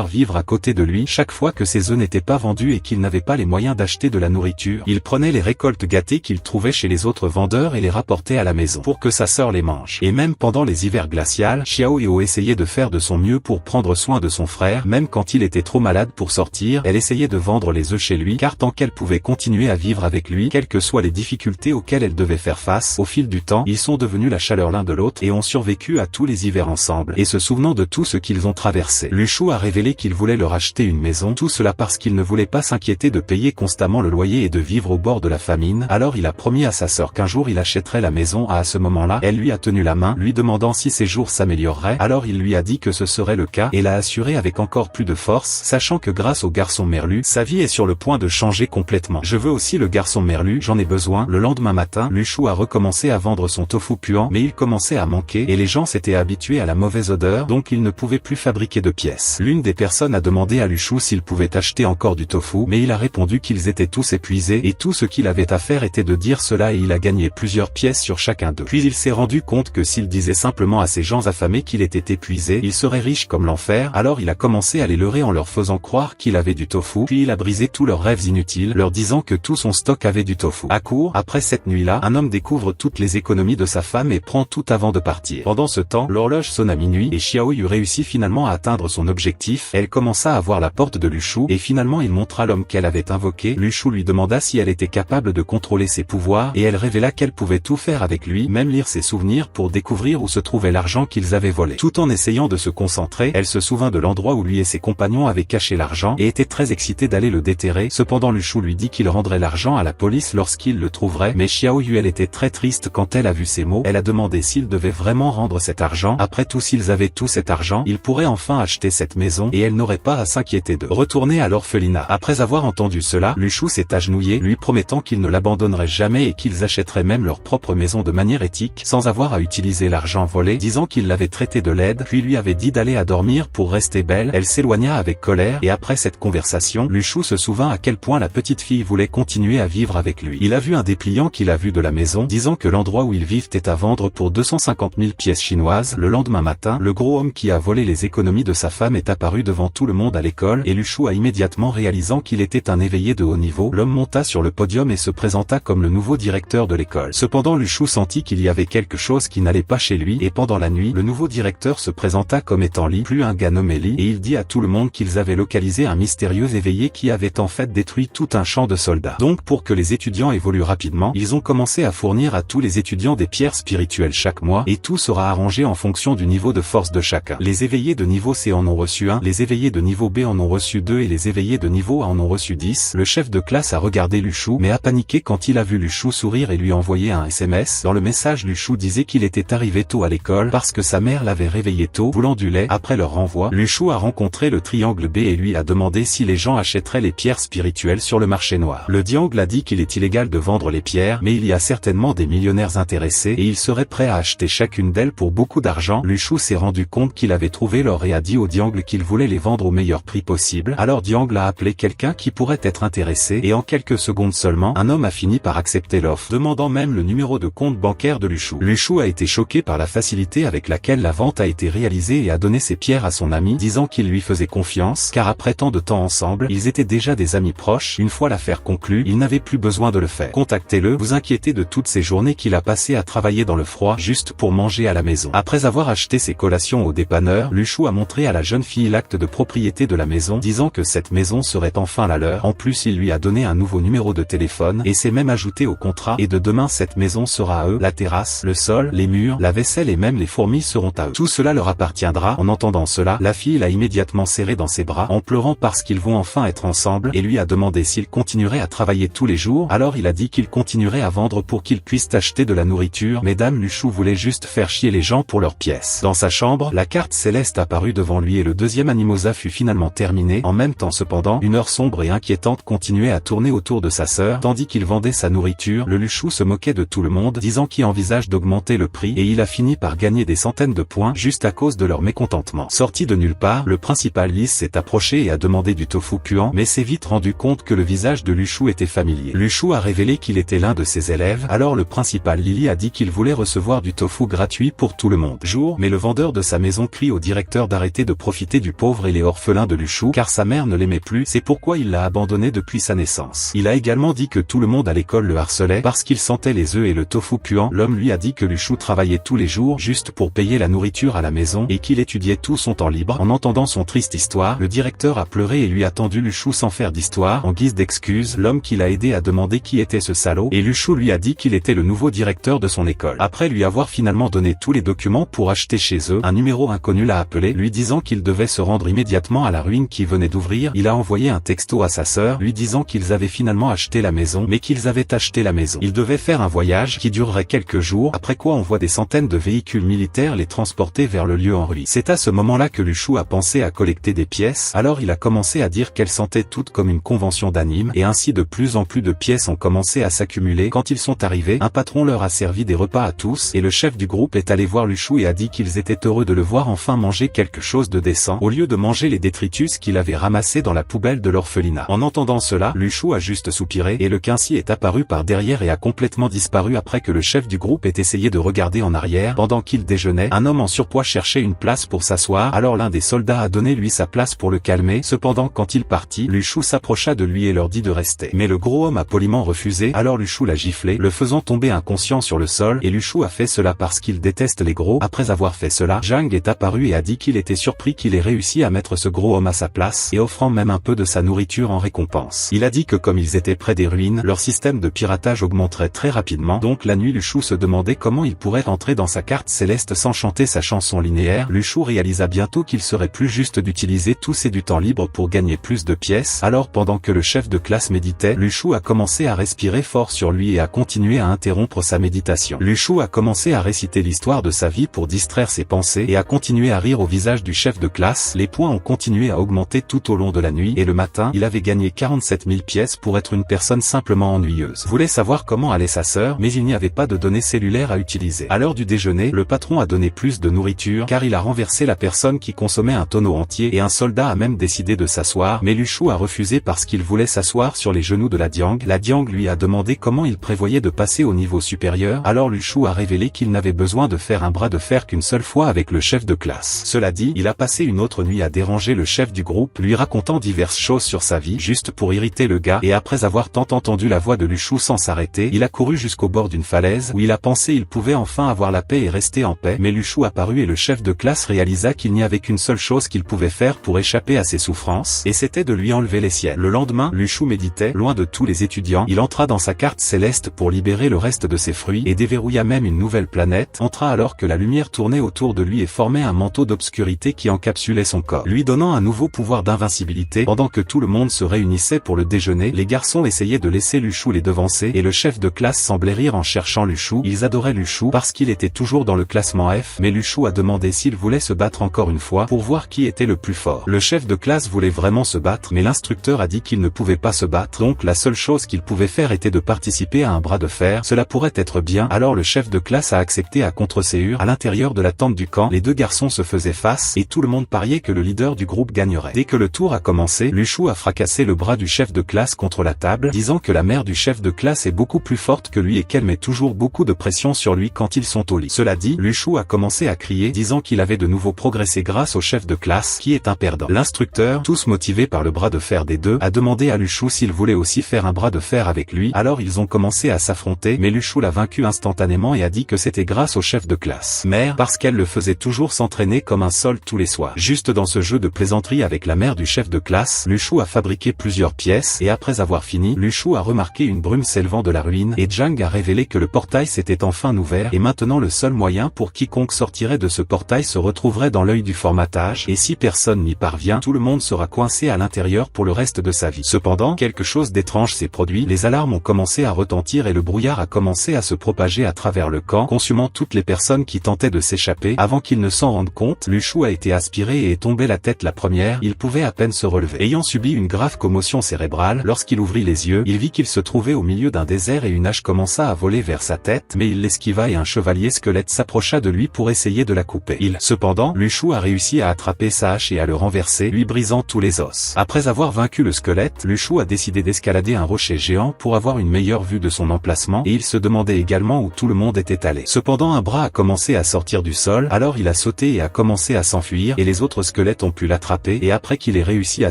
vivre à côté de lui. Chaque fois que ses œufs n'étaient pas vendus et qu'il n'avait pas les moyens d'acheter de la nourriture, il prenait les récoltes gâtées qu'il trouvait chez les autres vendeurs et les rapportait à la maison pour que sa sœur les mange. Et même pendant les hivers glaciales, Xiao Heo essayait de faire de son mieux pour prendre soin de son frère, même quand il était trop malade pour sortir. Elle essayait de vendre les œufs chez lui, car tant qu'elle pouvait continuer à vivre avec lui, quelles que soient les difficultés auxquelles elle devait faire face, au fil du temps, ils sont devenus la chaleur l'un de l'autre et ont survécu à tous les hivers ensemble. Et se souvenant de tout ce qu'ils ont traversé, Lu Shu a révélé qu'il voulait leur acheter une maison, tout cela parce qu'il ne voulait pas s'inquiéter de payer constamment le loyer et de vivre au bord de la famine. Alors il a promis à sa sœur qu'un jour il achèterait la maison. À ce moment-là, elle lui a tenu la main, lui demandant si ses jours s'amélioreraient. Alors il lui a dit que ce serait le cas et l'a assuré avec encore plus de force, sachant que grâce au garçon Merlu, sa vie est sur le point de changer complètement. Je veux aussi le garçon Merlu, j'en ai besoin. Le lendemain matin, Luchou a recommencé à vendre son tofu puant, mais il commençait à manquer et les gens s'étaient habitués à la mauvaise odeur, donc il ne pouvait plus fabriquer de pièces. L'une des personnes a demandé à Luchou s'il pouvait acheter encore du tofu, mais il a répondu qu'ils étaient tous épuisés et tout ce qu'il avait à faire était de dire cela, et il a gagné plusieurs pièces sur chacun d'eux. Puis il s'est rendu compte que s'il disait simplement à ces gens affamés qu'il était épuisé, il serait riche comme l'enfer, alors il a commencé à les leurrer en leur faisant croire qu'il avait du tofu, puis il a brisé tous leurs rêves inutiles, leur disant que tout son stock avait du tofu. À court, après cette nuit-là, un homme découvre toutes les économies de sa femme et prend tout avant de partir. Pendant ce temps, l'horloge sonne à minuit et Xiaoyu réussit finalement à atteindre son objectif. Elle commença à voir la porte de Luchou et finalement il montra l'homme qu'elle avait invoqué. Luchou lui demanda si elle était capable de contrôler ses pouvoirs et elle révéla qu'elle pouvait tout faire avec lui, même lire ses souvenirs pour découvrir où se trouvait l'argent qu'ils avaient volé. Tout en essayant de se concentrer, elle se souvint de l'endroit où lui et ses compagnons avaient caché l'argent et était très excitée d'aller le déterrer. Cependant Luchou lui dit qu'il rendrait l'argent à la police lorsqu'il le trouverait, mais Xiaoyu elle était très triste quand elle a vu ces mots. Elle a demandé s'il devait vraiment rendre cet argent. Après tout, s'ils avaient tout cet argent, ils pourraient enfin acheter cette maison et elle n'aurait pas à s'inquiéter de retourner à l'orphelinat. Après avoir entendu cela, Luchou s'est agenouillé, lui promettant qu'il ne l'abandonnerait jamais et qu'ils achèteraient même leur propre maison de manière éthique, sans avoir à utiliser l'argent volé, disant qu'il l'avait traité de laide, puis lui avait dit d'aller à dormir pour rester belle. Elle s'éloigna avec colère et après cette conversation, Luchou se souvint à quel point la petite fille voulait continuer à vivre avec lui. Il a vu un dépliant qu'il a vu de la maison, disant que l'endroit où ils vivent est à vendre pour 250 000 pièces chinoises. Le lendemain matin, le gros homme qui a volé les économies de sa femme est apparu devant tout le monde à l'école et Luchou a immédiatement réalisant qu'il était un éveillé de haut niveau. L'homme monta sur le podium et se présenta comme le nouveau directeur de l'école. Cependant Luchou sentit qu'il y avait quelque chose qui n'allait pas chez lui et pendant la nuit, le nouveau directeur se présenta comme étant Li, plus un gars nommé Li, et il dit à tout le monde qu'ils avaient localisé un mystérieux éveillé qui avait en fait détruit tout un champ de soldats. Donc pour que les étudiants évoluent rapidement, ils ont commencé à fournir à tous les étudiants des pierres spirituelles chaque mois et tout sera arrangé en fonction du niveau de force de chacun. Les éveillés de niveau C en ont reçu 1, les éveillés de niveau B en ont reçu 2 et les éveillés de niveau A en ont reçu 10. Le chef de classe a regardé Luchou mais a paniqué quand il a vu Luchou sourire et lui envoyer un SMS. Dans le message, Luchou disait qu'il était arrivé tôt à l'école parce que sa mère l'avait réveillé tôt voulant du lait. Après leur renvoi, Luchou a rencontré le triangle B et lui a demandé si les gens achèteraient les pierres spirituelles sur le marché noir. Le triangle a dit qu'il est illégal de vendre les pierres mais il y a certainement des millionnaires intéressés et ils seraient prêts à acheter chacune d'elles pour beaucoup d'argent. Luchou s'est rendu compte qu'il avait trouvé l'or et a dit au triangle qu'il voulait les vendre au meilleur prix possible. Alors triangle a appelé quelqu'un qui pourrait être intéressé et en quelques secondes seulement, un homme a fini par accepter l'offre, demandant même le numéro de compte bancaire de Luchou. Luchou a été choqué par la facilité avec laquelle la vente a été réalisée et a donné ses pierres à son ami, disant qu'il lui faisait confiance car après tant de temps ensemble, ils étaient déjà des amis proches. Une fois l'affaire conclue, il n'avait plus besoin de le faire. Contactez-le, vous inquiétez de toutes ces journées qu'il a passées à travailler dans le froid juste pour manger à la maison. Après avoir acheté ses collations au dépanneur, Luchou a montré à la jeune fille l'acte de propriété de la maison, disant que cette maison serait enfin la leur. En plus, il lui a donné un nouveau numéro de téléphone et s'est même ajouté au contrat et de demain cette maison sera à eux, la terrasse, le sol, les murs, la vaisselle et même les fourmis seront à eux. Tout cela leur appartiendra. En entendant cela, la fille l'a immédiatement serré dans ses bras en pleurant parce qu'ils vont enfin être ensemble et lui a demandé s'il continuerait à travailler tous les jours. Alors il a dit qu'il continuerait à vendre pour qu'ils puissent acheter de la nourriture. Mesdames, Luchou voulait juste faire chier les gens pour leurs pièces. Dans sa chambre, la carte céleste apparut devant lui et le deuxième Animosa fut finalement terminé. En même temps cependant, une heure sombre et inquiétante continuait à tourner autour de sa sœur tandis qu'il vendait sa nourriture. Le Luchou se moquait de tout le monde, disant qu'il envisage d'augmenter le prix et il a fini par gagner des centaines de points juste à cause de leur mécontentement. Sorti de nulle part, le principal Lis s'est approché et a demandé du tofu puant, mais s'est vite rendu compte que le visage de Luchou était familier. Luchou a révélé qu'il était l'un de ses élèves, alors le principal Lily a dit qu'il voulait recevoir du tofu gratuit pour tout le monde. Mais le vendeur de sa maison crie au directeur d'arrêter de profiter du pauvre et les orphelins de Luchou car sa mère ne l'aimait plus, c'est pourquoi il l'a abandonné depuis sa naissance. Il a également dit que tout le monde à l'école le harcelait parce qu'il sentait les œufs et le tofu puant. L'homme lui a dit que Luchou travaillait tous les jours juste pour payer la nourriture à la maison et qu'il étudiait tout son temps libre. En entendant son triste histoire, le directeur a pleuré et lui a tendu Luchou sans faire d'histoire. En guise d'excuse, l'homme qui l'a aidé a demandé qui était ce salaud et Luchou lui a dit qu'il était le nouveau directeur de son école. Après lui avoir finalement donné tous les documents pour acheter chez eux, un numéro inconnu l'a appelé, lui disant qu'il devait se rendre immédiatement à la ruine qui venait d'ouvrir. Il a envoyé un texto à sa sœur, lui disant qu'ils avaient finalement acheté la maison, mais qu'ils avaient acheté la maison. Ils devaient faire un voyage qui durerait quelques jours, après quoi on voit des centaines de véhicules militaires les transporter vers le lieu en ruine. C'est à ce moment-là que Luchou a pensé à collecter des pièces, alors il a commencé à dire qu'elles sentaient toutes comme une convention d'anime, et ainsi de plus en plus de pièces ont commencé à s'accumuler. Quand il sont arrivés, un patron leur a servi des repas à tous et le chef du groupe est allé voir Luchou et a dit qu'ils étaient heureux de le voir enfin manger quelque chose de décent au lieu de manger les détritus qu'il avait ramassés dans la poubelle de l'orphelinat. En entendant cela, Luchou a juste soupiré et le quincy est apparu par derrière et a complètement disparu après que le chef du groupe ait essayé de regarder en arrière. Pendant qu'il déjeunait, un homme en surpoids cherchait une place pour s'asseoir, alors l'un des soldats a donné lui sa place pour le calmer. Cependant quand il partit, Luchou s'approcha de lui et leur dit de rester. Mais le gros homme a poliment refusé, alors Luchou l'a giflé, le faisant tomber inconscient sur le sol, et Luchou a fait cela parce qu'il déteste les gros. Après avoir fait cela, Jang est apparu et a dit qu'il était surpris qu'il ait réussi à mettre ce gros homme à sa place, et offrant même un peu de sa nourriture en récompense. Il a dit que comme ils étaient près des ruines, leur système de piratage augmenterait très rapidement, donc la nuit Luchou se demandait comment il pourrait entrer dans sa carte céleste sans chanter sa chanson linéaire. Luchou réalisa bientôt qu'il serait plus juste d'utiliser tous ses du temps libre pour gagner plus de pièces, alors pendant que le chef de classe méditait, Luchou a commencé à respirer fort sur lui et a continué à interrompre sa méditation. Luchou a commencé à réciter l'histoire de sa vie pour distraire ses pensées et a continué à rire au visage du chef de classe. Les points ont continué à augmenter tout au long de la nuit et le matin, il avait gagné 47 000 pièces pour être une personne simplement ennuyeuse. Voulait savoir comment allait sa sœur, mais il n'y avait pas de données cellulaires à utiliser. À l'heure du déjeuner, le patron a donné plus de nourriture car il a renversé la personne qui consommait un tonneau entier et un soldat a même décidé de s'asseoir, mais Luchou a refusé parce qu'il voulait s'asseoir sur les genoux de la Diang. La Diang lui a demandé comment il prévoyait de passer au niveau supérieur, alors Luchou a révélé qu'il n'avait besoin de faire un bras de fer qu'une seule fois avec le chef de classe. Cela dit, il a passé une autre nuit à déranger le chef du groupe, lui racontant diverses choses sur sa vie, juste pour irriter le gars, et après avoir tant entendu la voix de Luchou sans s'arrêter, il a couru jusqu'au bord d'une falaise, où il a pensé il pouvait enfin avoir la paix et rester en paix, mais Luchou apparut et le chef de classe réalisa qu'il n'y avait qu'une seule chose qu'il pouvait faire pour échapper à ses souffrances, et c'était de lui enlever les siennes. Le lendemain, Luchou méditait, loin de tous les étudiants, il entra dans sa carte céleste pour libérer le reste de ses fruits, et déverrouilla même une nouvelle planète, entra alors que la lumière tournait autour de lui et formait un manteau d'obscurité qui encapsulait son corps, lui donnant un nouveau pouvoir d'invincibilité. Pendant que tout le monde se réunissait pour le déjeuner, les garçons essayaient de laisser Luchou les devancer, et le chef de classe semblait rire en cherchant Luchou. Ils adoraient Luchou parce qu'il était toujours dans le classement F, mais Luchou a demandé s'il voulait se battre encore une fois pour voir qui était le plus fort. Le chef de classe voulait vraiment se battre, mais l'instructeur a dit qu'il ne pouvait pas se battre, donc la seule chose qu'il pouvait faire était de participer à un bras de fer. Cela pourrait être bien, alors le chef de classe a accepté à contre-séure. À l'intérieur de la tente du camp, les deux garçons se faisaient face, et tout le monde pariait que le leader du groupe gagnerait. Dès que le tour a commencé, Luchou a fracassé le bras du chef de classe contre la table, disant que la mère du chef de classe est beaucoup plus forte que lui et qu'elle met toujours beaucoup de pression sur lui quand ils sont au lit. Cela dit, Luchou a commencé à crier, disant qu'il avait de nouveau progressé grâce au chef de classe, qui est un perdant. L'instructeur, tous motivés par le bras de fer des deux, a demandé à Luchou s'il voulait aussi faire un bras de fer avec lui, alors ils ont commencé à s'affronter, mais Luchou l'a vaincu instantanément et a dit que c'était grâce au chef de classe mère, parce qu'elle le faisait toujours s'entraîner comme un sol tous les soirs. Juste dans ce jeu de plaisanterie avec la mère du chef de classe, Luchou a fabriqué plusieurs pièces, et après avoir fini, Luchou a remarqué une brume s'élevant de la ruine, et Jang a révélé que le portail s'était enfin ouvert, et maintenant le seul moyen pour quiconque sortirait de ce portail se retrouverait dans l'œil du formatage, et si personne n'y parvient, tout le monde sera coincé à l'intérieur pour le reste de sa vie. Cependant, quelque chose d'étrange s'est produit, les alarmes ont commencé à retentir et le brouillard a commencé à se propager à travers le camp, consumant toutes les personnes qui tentaient de s'échapper. Avant qu'ils ne s'en rendent compte, Luchou a été aspiré et est tombé la tête la première, il pouvait à peine se relever. Ayant subi une grave commotion cérébrale, lorsqu'il ouvrit les yeux, il vit qu'il se trouvait au milieu d'un désert et une hache commença à voler vers sa tête, mais il l'esquiva et un chevalier squelette s'approcha de lui pour essayer de la couper. Cependant, Luchou a réussi à attraper sa hache et à le renverser, lui brisant tous les os. Après avoir vaincu le squelette, Luchou a décidé d'escalader un rocher géant pour avoir une meilleure vue de son emplacement, et il se demandait également où tout le monde était allé. Cependant un bras a commencé à sortir du sol, alors il a sauté et a commencé à s'enfuir, et les autres squelettes ont pu l'attraper, et après qu'il ait réussi à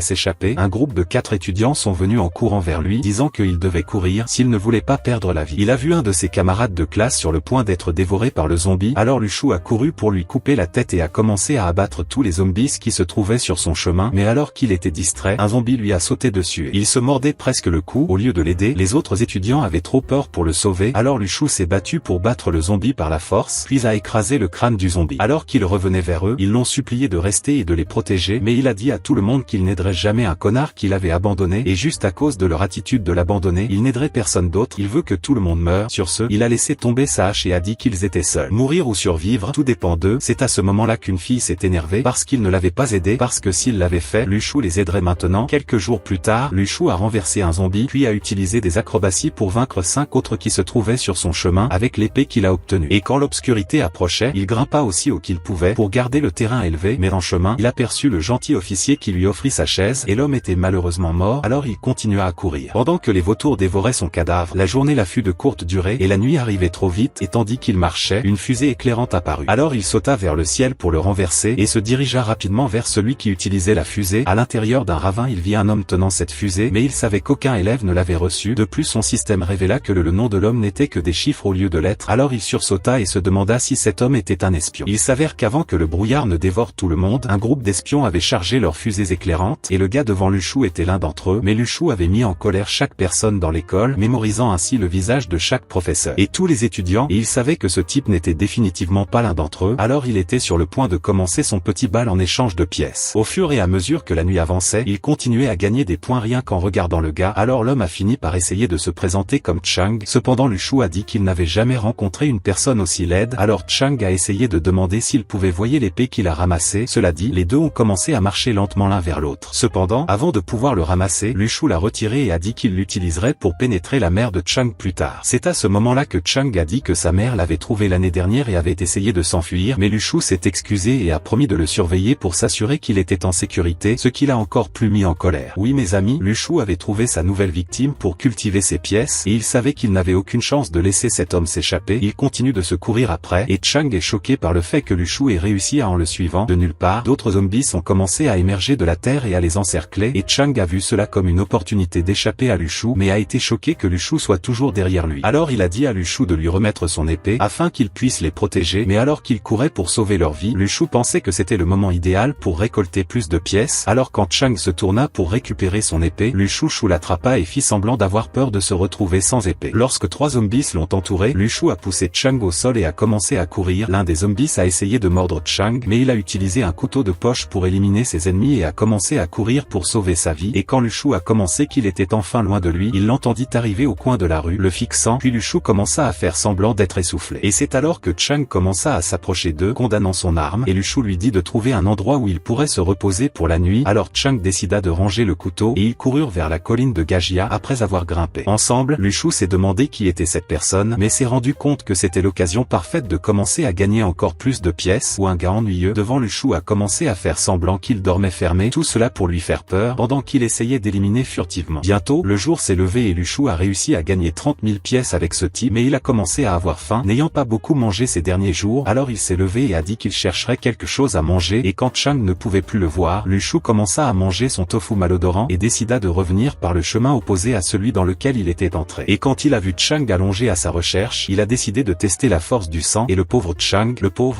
s'échapper, un groupe de 4 étudiants sont venus en courant vers lui, disant qu'il devait courir s'il ne voulait pas perdre la vie. Il a vu un de ses camarades de classe sur le point d'être dévoré par le zombie, alors Luchou a couru pour lui couper la tête et a commencé à abattre tous les zombies qui se trouvaient sur son chemin, mais alors qu'il était distrait, un zombie lui a sauté dessus. Il se mordait presque le cou. Au lieu de l'aider, les autres étudiants avaient trop peur pour le sauver, alors Luchou s'est battu pour battre le zombie par la force, puis a écrasé le crâne du zombie. Alors qu'il revenait vers eux, ils l'ont supplié de rester et de les protéger, mais il a dit à tout le monde qu'il n'aiderait jamais un connard qu'il avait abandonné, et juste à cause de leur attitude de l'abandonner, il n'aiderait personne d'autre, il veut que tout le monde meure. Sur ce, il a laissé tomber sa hache et a dit qu'ils étaient seuls. Mourir ou survivre, tout dépend d'eux. C'est à ce moment-là qu'une fille s'est énervée parce qu'il ne l'avait pas aidé, parce que s'il l'avait fait, Luchou les aiderait maintenant. Quelques jours plus tard, Luchou a renversé un zombie, puis a utilisé des acrobaties pour vaincre 5 5 autres qui se trouvaient sur son chemin avec l'épée qu'il a obtenue. Et quand l'obscurité approchait, il grimpa aussi haut qu'il pouvait pour garder le terrain élevé, mais en chemin, il aperçut le gentil officier qui lui offrit sa chaise et l'homme était malheureusement mort, alors il continua à courir. Pendant que les vautours dévoraient son cadavre, la journée la fut de courte durée et la nuit arrivait trop vite et tandis qu'il marchait, une fusée éclairante apparut. Alors il sauta vers le ciel pour le renverser et se dirigea rapidement vers celui qui utilisait la fusée. À l'intérieur d'un ravin il vit un homme tenant cette fusée, mais il savait qu'aucun élève ne l'avait reçue. De plus son système révéla que le nom de l'homme n'était que des chiffres au lieu de lettres. Alors il sursauta et se demanda si cet homme était un espion. Il s'avère qu'avant que le brouillard ne dévore tout le monde, un groupe d'espions avait chargé leurs fusées éclairantes et le gars devant Luchou était l'un d'entre eux, mais Luchou avait mis en colère chaque personne dans l'école, mémorisant ainsi le visage de chaque professeur et tous les étudiants, et il savait que ce type n'était définitivement pas l'un d'entre eux. Alors il était sur le point de commencer son petit bal en échange de pièces. Au fur et à mesure que la nuit avançait, il continuait à gagner des points rien qu'en regardant le gars. Alors l'homme a fini par essayer de se présenter comme Chang. Cependant Luchou a dit qu'il n'avait jamais rencontré une personne aussi laide. Alors Chang a essayé de demander s'il pouvait voir l'épée qu'il a ramassée. Cela dit, les deux ont commencé à marcher lentement l'un vers l'autre. Cependant, avant de pouvoir le ramasser, Luchou l'a retiré et a dit qu'il l'utiliserait pour pénétrer la mère de Chang plus tard. C'est à ce moment-là que Chang a dit que sa mère l'avait trouvé l'année dernière et avait essayé de s'enfuir, mais Luchou s'est excusé et a promis de le surveiller pour s'assurer qu'il était en sécurité, ce qui l'a encore plus mis en colère. Oui mes amis, Luchou avait trouvé sa nouvelle victime pour cultiver ses pièces, et il savait qu'il n'avait aucune chance de laisser cet homme s'échapper. Il continue de se courir après, et Chang est choqué par le fait que Luchou ait réussi à en le suivant. De nulle part, d'autres zombies ont commencé à émerger de la terre et à les encercler, et Chang a vu cela comme une opportunité d'échapper à Luchou, mais a été choqué que Luchou soit toujours derrière lui. Alors il a dit à Luchou de lui remettre son épée, afin qu'il puisse les protéger, mais alors qu'il courait pour sauver leur vie, Luchou pensait que c'était le moment idéal pour récolter plus de pièces. Alors quand Chang se tourna pour récupérer son épée, Luchou l'attrapa et fit semblant d'avoir peur de se retrouver sans épée. Lorsque 3 zombies l'ont entouré, Luchou a poussé Chang au sol et a commencé à courir. L'un des zombies a essayé de mordre Chang, mais il a utilisé un couteau de poche pour éliminer ses ennemis et a commencé à courir pour sauver sa vie. Et quand Luchou a commencé qu'il était enfin loin de lui, il l'entendit arriver au coin de la rue, le fixant, puis Luchou commença à faire semblant d'être essoufflé. Et c'est alors que Chang commença à s'approcher d'eux, condamnant son arme, et Luchou lui dit de trouver un endroit où il pourrait se reposer pour la nuit. Alors Chang décida de ranger le couteau, et ils coururent vers la colline de Gajia après avoir grimpé. Ensemble, Luchou s'est demandé qui était cette personne, mais s'est rendu compte que c'était l'occasion parfaite de commencer à gagner encore plus de pièces, ou un gars ennuyeux devant Luchou a commencé à faire semblant qu'il dormait fermé, tout cela pour lui faire peur, pendant qu'il essayait d'éliminer furtivement. Bientôt, le jour s'est levé et Luchou a réussi à gagner 30 000 pièces avec ce type, mais il a commencé à avoir faim, n'ayant pas beaucoup mangé ces derniers jours, alors il s'est levé et a dit qu'il chercherait quelque chose à manger, et quand Chang ne pouvait plus le voir, Luchou commença à manger son tofu malodorant et décida de revenir par le chemin opposé à celui dans lequel il était entré. Et quand il a vu Chang allongé à sa recherche, il a décidé de tester la force du sang, et le pauvre Chang,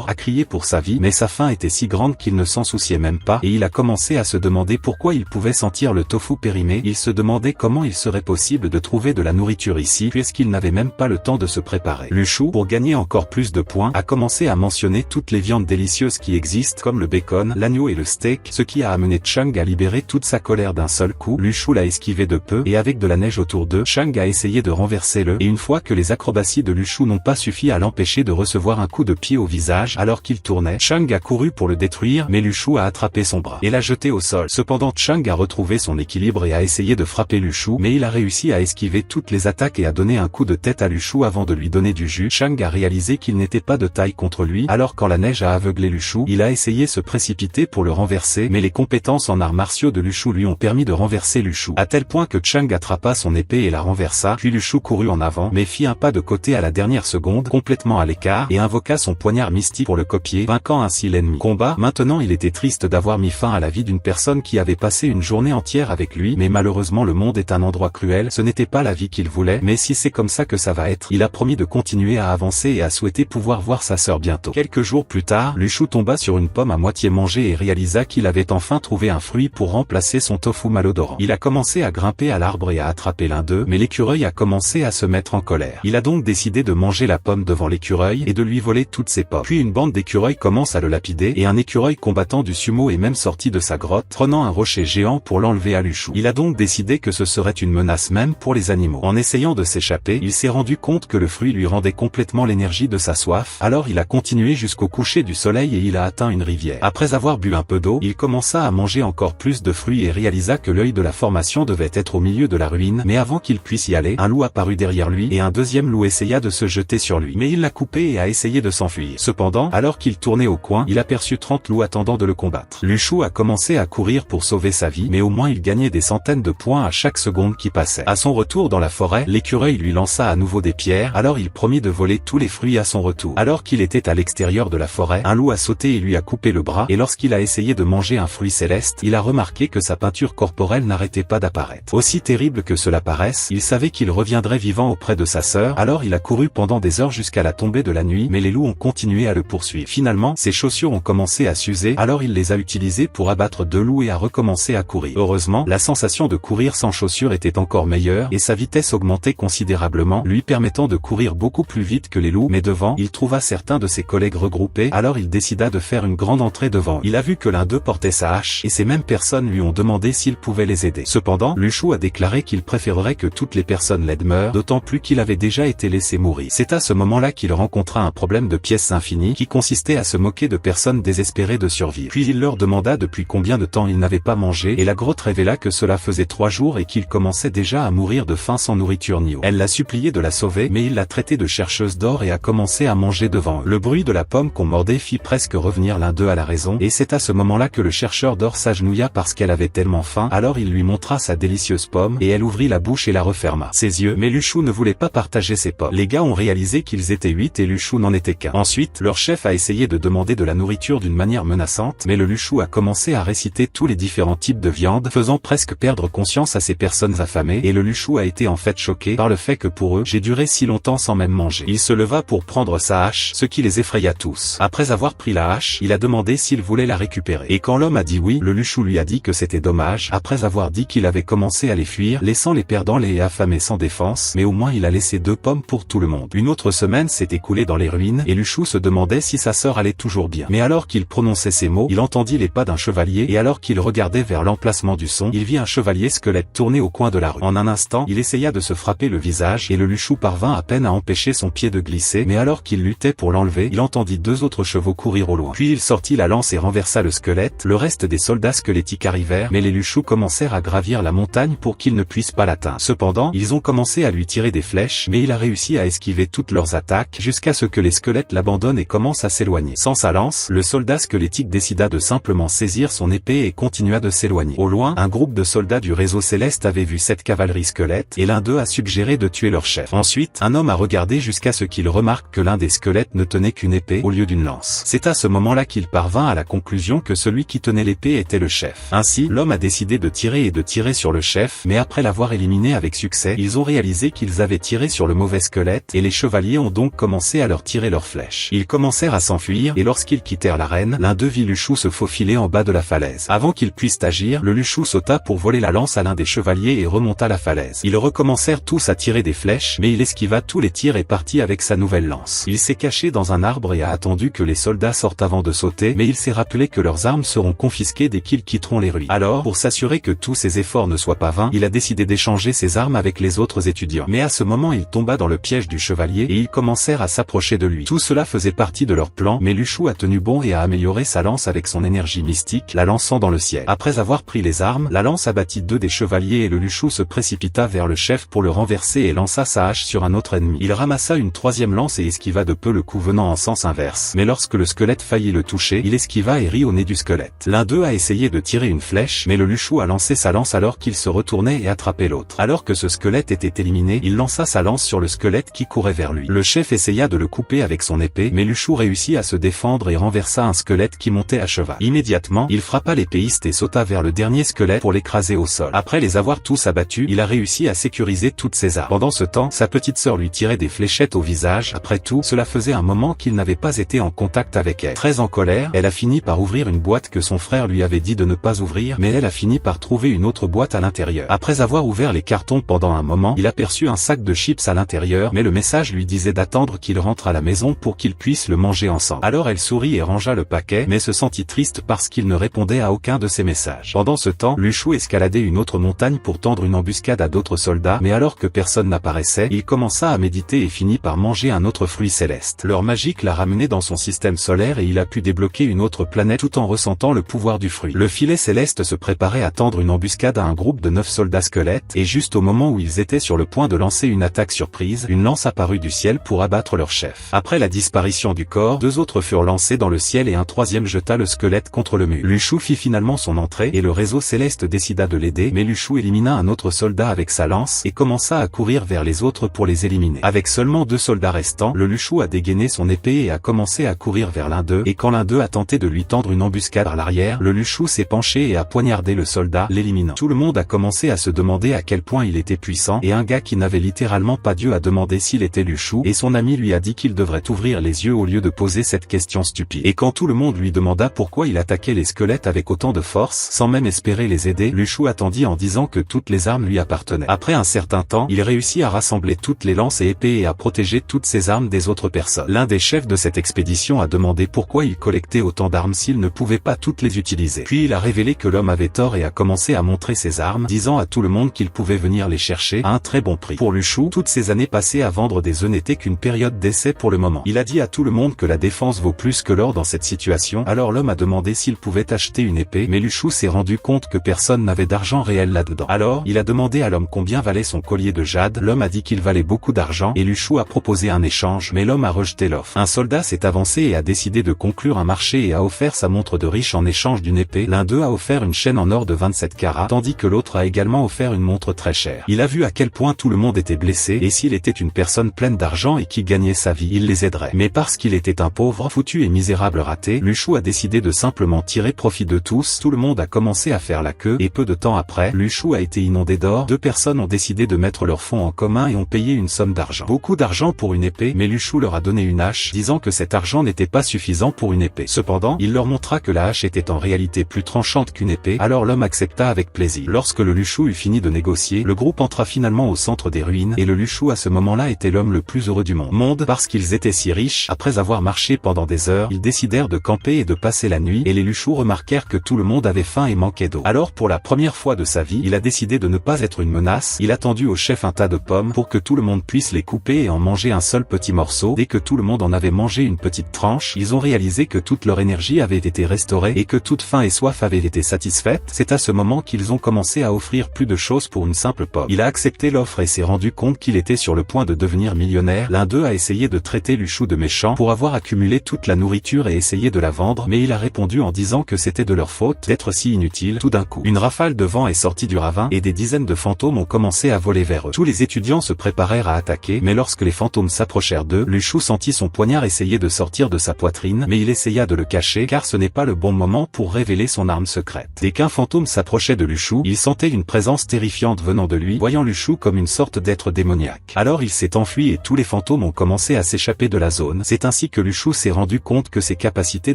a crié pour sa vie, mais sa faim était si grande qu'il ne s'en souciait même pas, et il a commencé à se demander pourquoi il pouvait sentir le tofu périmé. Il se demandait comment il serait possible de trouver de la nourriture ici, puisqu'il n'avait même pas le temps de se préparer. Luchou, pour gagner encore plus de points, a commencé à mentionner toutes les viandes délicieuses qui existent, comme le bacon, l'agneau et le steak, ce qui a amené Chang à libérer toute sa colère d'un seul coup. Luchou l'a esquivé de peu, et avec de la neige autour d'eux, Chang a essayé de renverser et une fois que les acrobaties de Luchou n'ont pas suffi à l'empêcher de recevoir un coup de pied au visage alors qu'il tournait, Chang a couru pour le détruire, mais Luchou a attrapé son bras et l'a jeté au sol. Cependant Chang a retrouvé son équilibre et a essayé de frapper Luchou, mais il a réussi à esquiver toutes les attaques et a donné un coup de tête à Luchou avant de lui donner du jus. Chang a réalisé qu'il n'était pas de taille contre lui, alors quand la neige a aveuglé Luchou, il a essayé de se précipiter pour le renverser, mais les compétences en arts martiaux de Luchou lui ont permis de renverser Luchou, à tel point que Chang attrapa son épée et la renversa, puis Luchou courut en avant, mais fit un pas de côté à la dernière seconde, complètement à l'écart, et invoqua son poignard mystique pour le copier, vainquant ainsi l'ennemi. Combat. Maintenant il était triste d'avoir mis fin à la vie d'une personne qui avait passé une journée entière avec lui, mais malheureusement le monde est un endroit cruel, ce n'était pas la vie qu'il voulait, mais si c'est comme ça que ça va être, il a promis de continuer à avancer et à souhaiter pouvoir voir sa sœur bientôt. Quelques jours plus tard, Luchou tomba sur une pomme à moitié mangée et réalisa qu'il avait enfin trouvé un fruit pour remplacer son tofu malodorant. Il a commencé à grimper à l'arbre et à attraper l'un d'eux, mais l'écureuil a commencé à se mettre en colère. Il a donc décidé de manger la pomme devant l'écureuil et de lui voler toutes ses pommes. Puis une bande d'écureuils commence à le lapider et un écureuil combattant du sumo est même sorti de sa grotte, prenant un rocher géant pour l'enlever à Luchou. Il a donc décidé que ce serait une menace même pour les animaux. En essayant de s'échapper, il s'est rendu compte que le fruit lui rendait complètement l'énergie de sa soif, alors il a continué jusqu'au coucher du soleil et il a atteint une rivière. Après avoir bu un peu d'eau, il commença à manger encore plus de fruits et réalisa que l'œil de la formation devait être au milieu de la ruine, mais avant qu'il puisse y aller, un loup a apparut derrière lui et un deuxième loup essaya de se jeter sur lui. Mais il l'a coupé et a essayé de s'enfuir. Cependant, alors qu'il tournait au coin, il aperçut 30 loups attendant de le combattre. Luchou a commencé à courir pour sauver sa vie, mais au moins il gagnait des centaines de points à chaque seconde qui passait. À son retour dans la forêt, l'écureuil lui lança à nouveau des pierres, alors il promit de voler tous les fruits à son retour. Alors qu'il était à l'extérieur de la forêt, un loup a sauté et lui a coupé le bras, et lorsqu'il a essayé de manger un fruit céleste, il a remarqué que sa peinture corporelle n'arrêtait pas d'apparaître. Aussi terrible que cela paraisse, il savait qu'il reviendrait vivant auprès de sa sœur, alors il a couru pendant des heures jusqu'à la tombée de la nuit, mais les loups ont continué à le poursuivre. Finalement, ses chaussures ont commencé à s'user, alors il les a utilisées pour abattre 2 loups et a recommencé à courir. Heureusement, la sensation de courir sans chaussures était encore meilleure, et sa vitesse augmentait considérablement, lui permettant de courir beaucoup plus vite que les loups, mais devant, il trouva certains de ses collègues regroupés, alors il décida de faire une grande entrée devant. Il a vu que l'un d'eux portait sa hache, et ces mêmes personnes lui ont demandé s'il pouvait les aider. Cependant, Luchou a déclaré qu'il préférerait que toutes les personnes l'aident meurent, d'autant plus qu'il avait déjà été laissé mourir. C'est à ce moment-là qu'il rencontra un problème de pièces infinies, qui consistait à se moquer de personnes désespérées de survivre. Puis il leur demanda depuis combien de temps ils n'avaient pas mangé, et la grotte révéla que cela faisait 3 jours et qu'ils commençaient déjà à mourir de faim sans nourriture ni eau. Elle l'a supplié de la sauver, mais il l'a traitée de chercheuse d'or et a commencé à manger devant eux. Le bruit de la pomme qu'on mordait fit presque revenir l'un d'eux à la raison, et c'est à ce moment-là que le chercheur d'or s'agenouilla parce qu'elle avait tellement faim, alors il lui montra sa délicieuse pomme, et elle ouvrit la bouche et la referma. Ses yeux, mais Luchou ne voulait pas partager ses pommes. Les gars ont réalisé qu'ils étaient 8 et Luchou n'en était qu'un. Ensuite, leur chef a essayé de demander de la nourriture d'une manière menaçante, mais le Luchou a commencé à réciter tous les différents types de viande, faisant presque perdre conscience à ces personnes affamées, et le Luchou a été en fait choqué par le fait que pour eux, j'ai duré si longtemps sans même manger. Il se leva pour prendre sa hache, ce qui les effraya tous. Après avoir pris la hache, il a demandé s'il voulait la récupérer. Et quand l'homme a dit oui, le Luchou lui a dit que c'était dommage, après avoir dit qu'il avait commencé à les fuir, laissant les perdants et affamés sans défense, mais au moins il a laissé 2 pommes pour tout le monde. Une autre semaine s'est écoulée dans les ruines, et Luchou se demandait si sa sœur allait toujours bien. Mais alors qu'il prononçait ces mots, il entendit les pas d'un chevalier, et alors qu'il regardait vers l'emplacement du son, il vit un chevalier squelette tourner au coin de la rue. En un instant, il essaya de se frapper le visage, et le Luchou parvint à peine à empêcher son pied de glisser, mais alors qu'il luttait pour l'enlever, il entendit 2 autres chevaux courir au loin. Puis il sortit la lance et renversa le squelette. Le reste des soldats squelettiques arrivèrent, mais les Luchous commencèrent à gravir la montagne pour qu'ils ne puissent pas l'atteindre. Cependant, ils ont commencé à lui tirer des flèches, mais il a réussi à esquiver toutes leurs attaques, jusqu'à ce que les squelettes l'abandonnent et commencent à s'éloigner. Sans sa lance, le soldat squelettique décida de simplement saisir son épée et continua de s'éloigner. Au loin, un groupe de soldats du réseau céleste avait vu cette cavalerie squelette, et l'un d'eux a suggéré de tuer leur chef. Ensuite, un homme a regardé jusqu'à ce qu'il remarque que l'un des squelettes ne tenait qu'une épée au lieu d'une lance. C'est à ce moment-là qu'il parvint à la conclusion que celui qui tenait l'épée était le chef. Ainsi, l'homme a décidé de tirer sur le chef, mais après l'avoir éliminé avec succès, ils ont réalisé qu'ils avaient tiré sur le mauvais squelette, et les chevaliers ont donc commencé à leur tirer leurs flèches. Ils commencèrent à s'enfuir, et lorsqu'ils quittèrent l'arène, l'un d'eux vit Luchou se faufiler en bas de la falaise. Avant qu'ils puissent agir, le Luchou sauta pour voler la lance à l'un des chevaliers et remonta la falaise. Ils recommencèrent tous à tirer des flèches, mais il esquiva tous les tirs et partit avec sa nouvelle lance. Il s'est caché dans un arbre et a attendu que les soldats sortent avant de sauter, mais il s'est rappelé que leurs armes seront confisquées dès qu'ils quitteront les ruines. Alors, pour s'assurer que tous ses efforts ne soient pas vains, il a décidé d'échanger ses armes avec les autres étudiants. Mais à ce moment il tomba dans le piège du chevalier, et ils commencèrent à s'approcher de lui. Tout cela faisait partie de leur plan, mais Luchou a tenu bon et a amélioré sa lance avec son énergie mystique, la lançant dans le ciel. Après avoir pris les armes, la lance abattit 2 des chevaliers et le Luchou se précipita vers le chef pour le renverser et lança sa hache sur un autre ennemi. Il ramassa une 3e lance et esquiva de peu le coup venant en sens inverse. Mais lorsque le squelette faillit le toucher, il esquiva et rit au nez du squelette. L'un d'eux a essayé de tirer une flèche, mais le Luchou a lancé sa lance alors qu'il se retournait et attrapait l'autre. Alors que ce squelette était éliminé, il lança sa lance sur le squelette qui courait vers lui. Le chef essaya de le couper avec son épée, mais Luchou réussit à se défendre et renversa un squelette qui montait à cheval. Immédiatement, il frappa l'épéiste et sauta vers le dernier squelette pour l'écraser au sol. Après les avoir tous abattus, il a réussi à sécuriser toutes ses armes. Pendant ce temps, sa petite sœur lui tirait des fléchettes au visage. Après tout, cela faisait un moment qu'il n'avait pas été en contact avec elle. Très en colère, elle a fini par ouvrir une boîte que son frère lui avait dit de ne pas ouvrir, mais elle a fini par trouver une autre boîte à l'intérieur. Après avoir ouvert les cartons pendant un moment, il aperçut un sac de chips à l'intérieur, mais le message lui disait d'attendre qu'il rentre à la maison pour qu'ils puissent le manger ensemble. Alors elle sourit et rangea le paquet, mais se sentit triste parce qu'il ne répondait à aucun de ses messages. Pendant ce temps, Luchou escaladait une autre montagne pour tendre une embuscade à d'autres soldats, mais alors que personne n'apparaissait, il commença à méditer et finit par manger un autre fruit céleste. L'heure magique l'a ramené dans son système solaire et il a pu débloquer une autre planète tout en ressentant le pouvoir du fruit. Le filet céleste se préparait à tendre une embuscade à un groupe de 9 soldats squelettes, et juste au moment où ils étaient sur sur le point de lancer une attaque surprise, une lance apparut du ciel pour abattre leur chef. Après la disparition du corps, 2 autres furent lancés dans le ciel et un 3e jeta le squelette contre le mur. Lu Shu fit finalement son entrée et le réseau céleste décida de l'aider, mais Lu Shu élimina un autre soldat avec sa lance et commença à courir vers les autres pour les éliminer. Avec seulement 2 soldats restants, le Lu Shu a dégainé son épée et a commencé à courir vers l'un d'eux, et quand l'un d'eux a tenté de lui tendre une embuscade à l'arrière, le Lu Shu s'est penché et a poignardé le soldat, l'éliminant. Tout le monde a commencé à se demander à quel point il était puissant, et un gars qui n'avait littéralement pas Dieu a demandé s'il était Lu Shu, et son ami lui a dit qu'il devrait ouvrir les yeux au lieu de poser cette question stupide. Et quand tout le monde lui demanda pourquoi il attaquait les squelettes avec autant de force, sans même espérer les aider, Lu Shu attendit en disant que toutes les armes lui appartenaient. Après un certain temps, il réussit à rassembler toutes les lances et épées et à protéger toutes ses armes des autres personnes. L'un des chefs de cette expédition a demandé pourquoi il collectait autant d'armes s'il ne pouvait pas toutes les utiliser. Puis il a révélé que l'homme avait tort et a commencé à montrer ses armes, disant à tout le monde qu'il pouvait venir les chercher à un très bon prix. Pour Lu Shu, toutes ces années passées à vendre des œufs n'étaient qu'une période d'essai pour le moment. Il a dit à tout le monde que la défense vaut plus que l'or dans cette situation, alors l'homme a demandé s'il pouvait acheter une épée, mais Lu Shu s'est rendu compte que personne n'avait d'argent réel là-dedans. Alors, il a demandé à l'homme combien valait son collier de jade, l'homme a dit qu'il valait beaucoup d'argent, et Lu Shu a proposé un échange, mais l'homme a rejeté l'offre. Un soldat s'est avancé et a décidé de conclure un marché et a offert sa montre de riche en échange d'une épée. L'un d'eux a offert une chaîne en or de 27 carats, tandis que l'autre a également offert une montre très chère. Il a vu à quel point tout le monde était blessé, et s'il était une personne pleine d'argent et qui gagnait sa vie, il les aiderait. Mais parce qu'il était un pauvre, foutu et misérable raté, Lu Shu a décidé de simplement tirer profit de tous. Tout le monde a commencé à faire la queue, et peu de temps après, Lu Shu a été inondé d'or. 2 personnes ont décidé de mettre leurs fonds en commun et ont payé une somme d'argent. Beaucoup d'argent pour une épée, mais Lu Shu leur a donné une hache, disant que cet argent n'était pas suffisant pour une épée. Cependant, il leur montra que la hache était en réalité plus tranchante qu'une épée, alors l'homme accepta avec plaisir. Lorsque le Lu Shu eut fini de négocier, le groupe entra finalement au centre des ruines, et le Lu Shu à ce moment-là était l'homme le plus heureux du monde. Parce qu'ils étaient si riches, après avoir marché pendant des heures, ils décidèrent de camper et de passer la nuit, et les Lu Shu remarquèrent que tout le monde avait faim et manquait d'eau. Alors pour la première fois de sa vie, il a décidé de ne pas être une menace. Il a tendu au chef un tas de pommes pour que tout le monde puisse les couper et en manger un seul petit morceau. Dès que tout le monde en avait mangé une petite tranche, ils ont réalisé que toute leur énergie avait été restaurée et que toute faim et soif avaient été satisfaites. C'est à ce moment qu'ils ont commencé à offrir plus de choses pour une simple pomme. Il a accepté l'offre et s'est rendu compte qu'il était sur le point de devenir millionnaire. L'un d'eux a essayé de traiter Lu Shu de méchant pour avoir accumulé toute la nourriture et essayé de la vendre, mais il a répondu en disant que c'était de leur faute d'être si inutile. Tout d'un coup, une rafale de vent est sortie du ravin et des dizaines de fantômes ont commencé à voler vers eux. Tous les étudiants se préparèrent à attaquer, mais lorsque les fantômes s'approchèrent d'eux, Lu Shu sentit son poignard essayer de sortir de sa poitrine, mais il essaya de le cacher car ce n'est pas le bon moment pour révéler son arme secrète. Dès qu'un fantôme s'approchait de Lu Shu, il sentait une présence terrifiante venant de lui, voyant Lu Shu comme une sorte d'être démoniaque. Alors il s'est enfui et tous les fantômes ont commencé à s'échapper de la zone. C'est ainsi que Lu Shu s'est rendu compte que ses capacités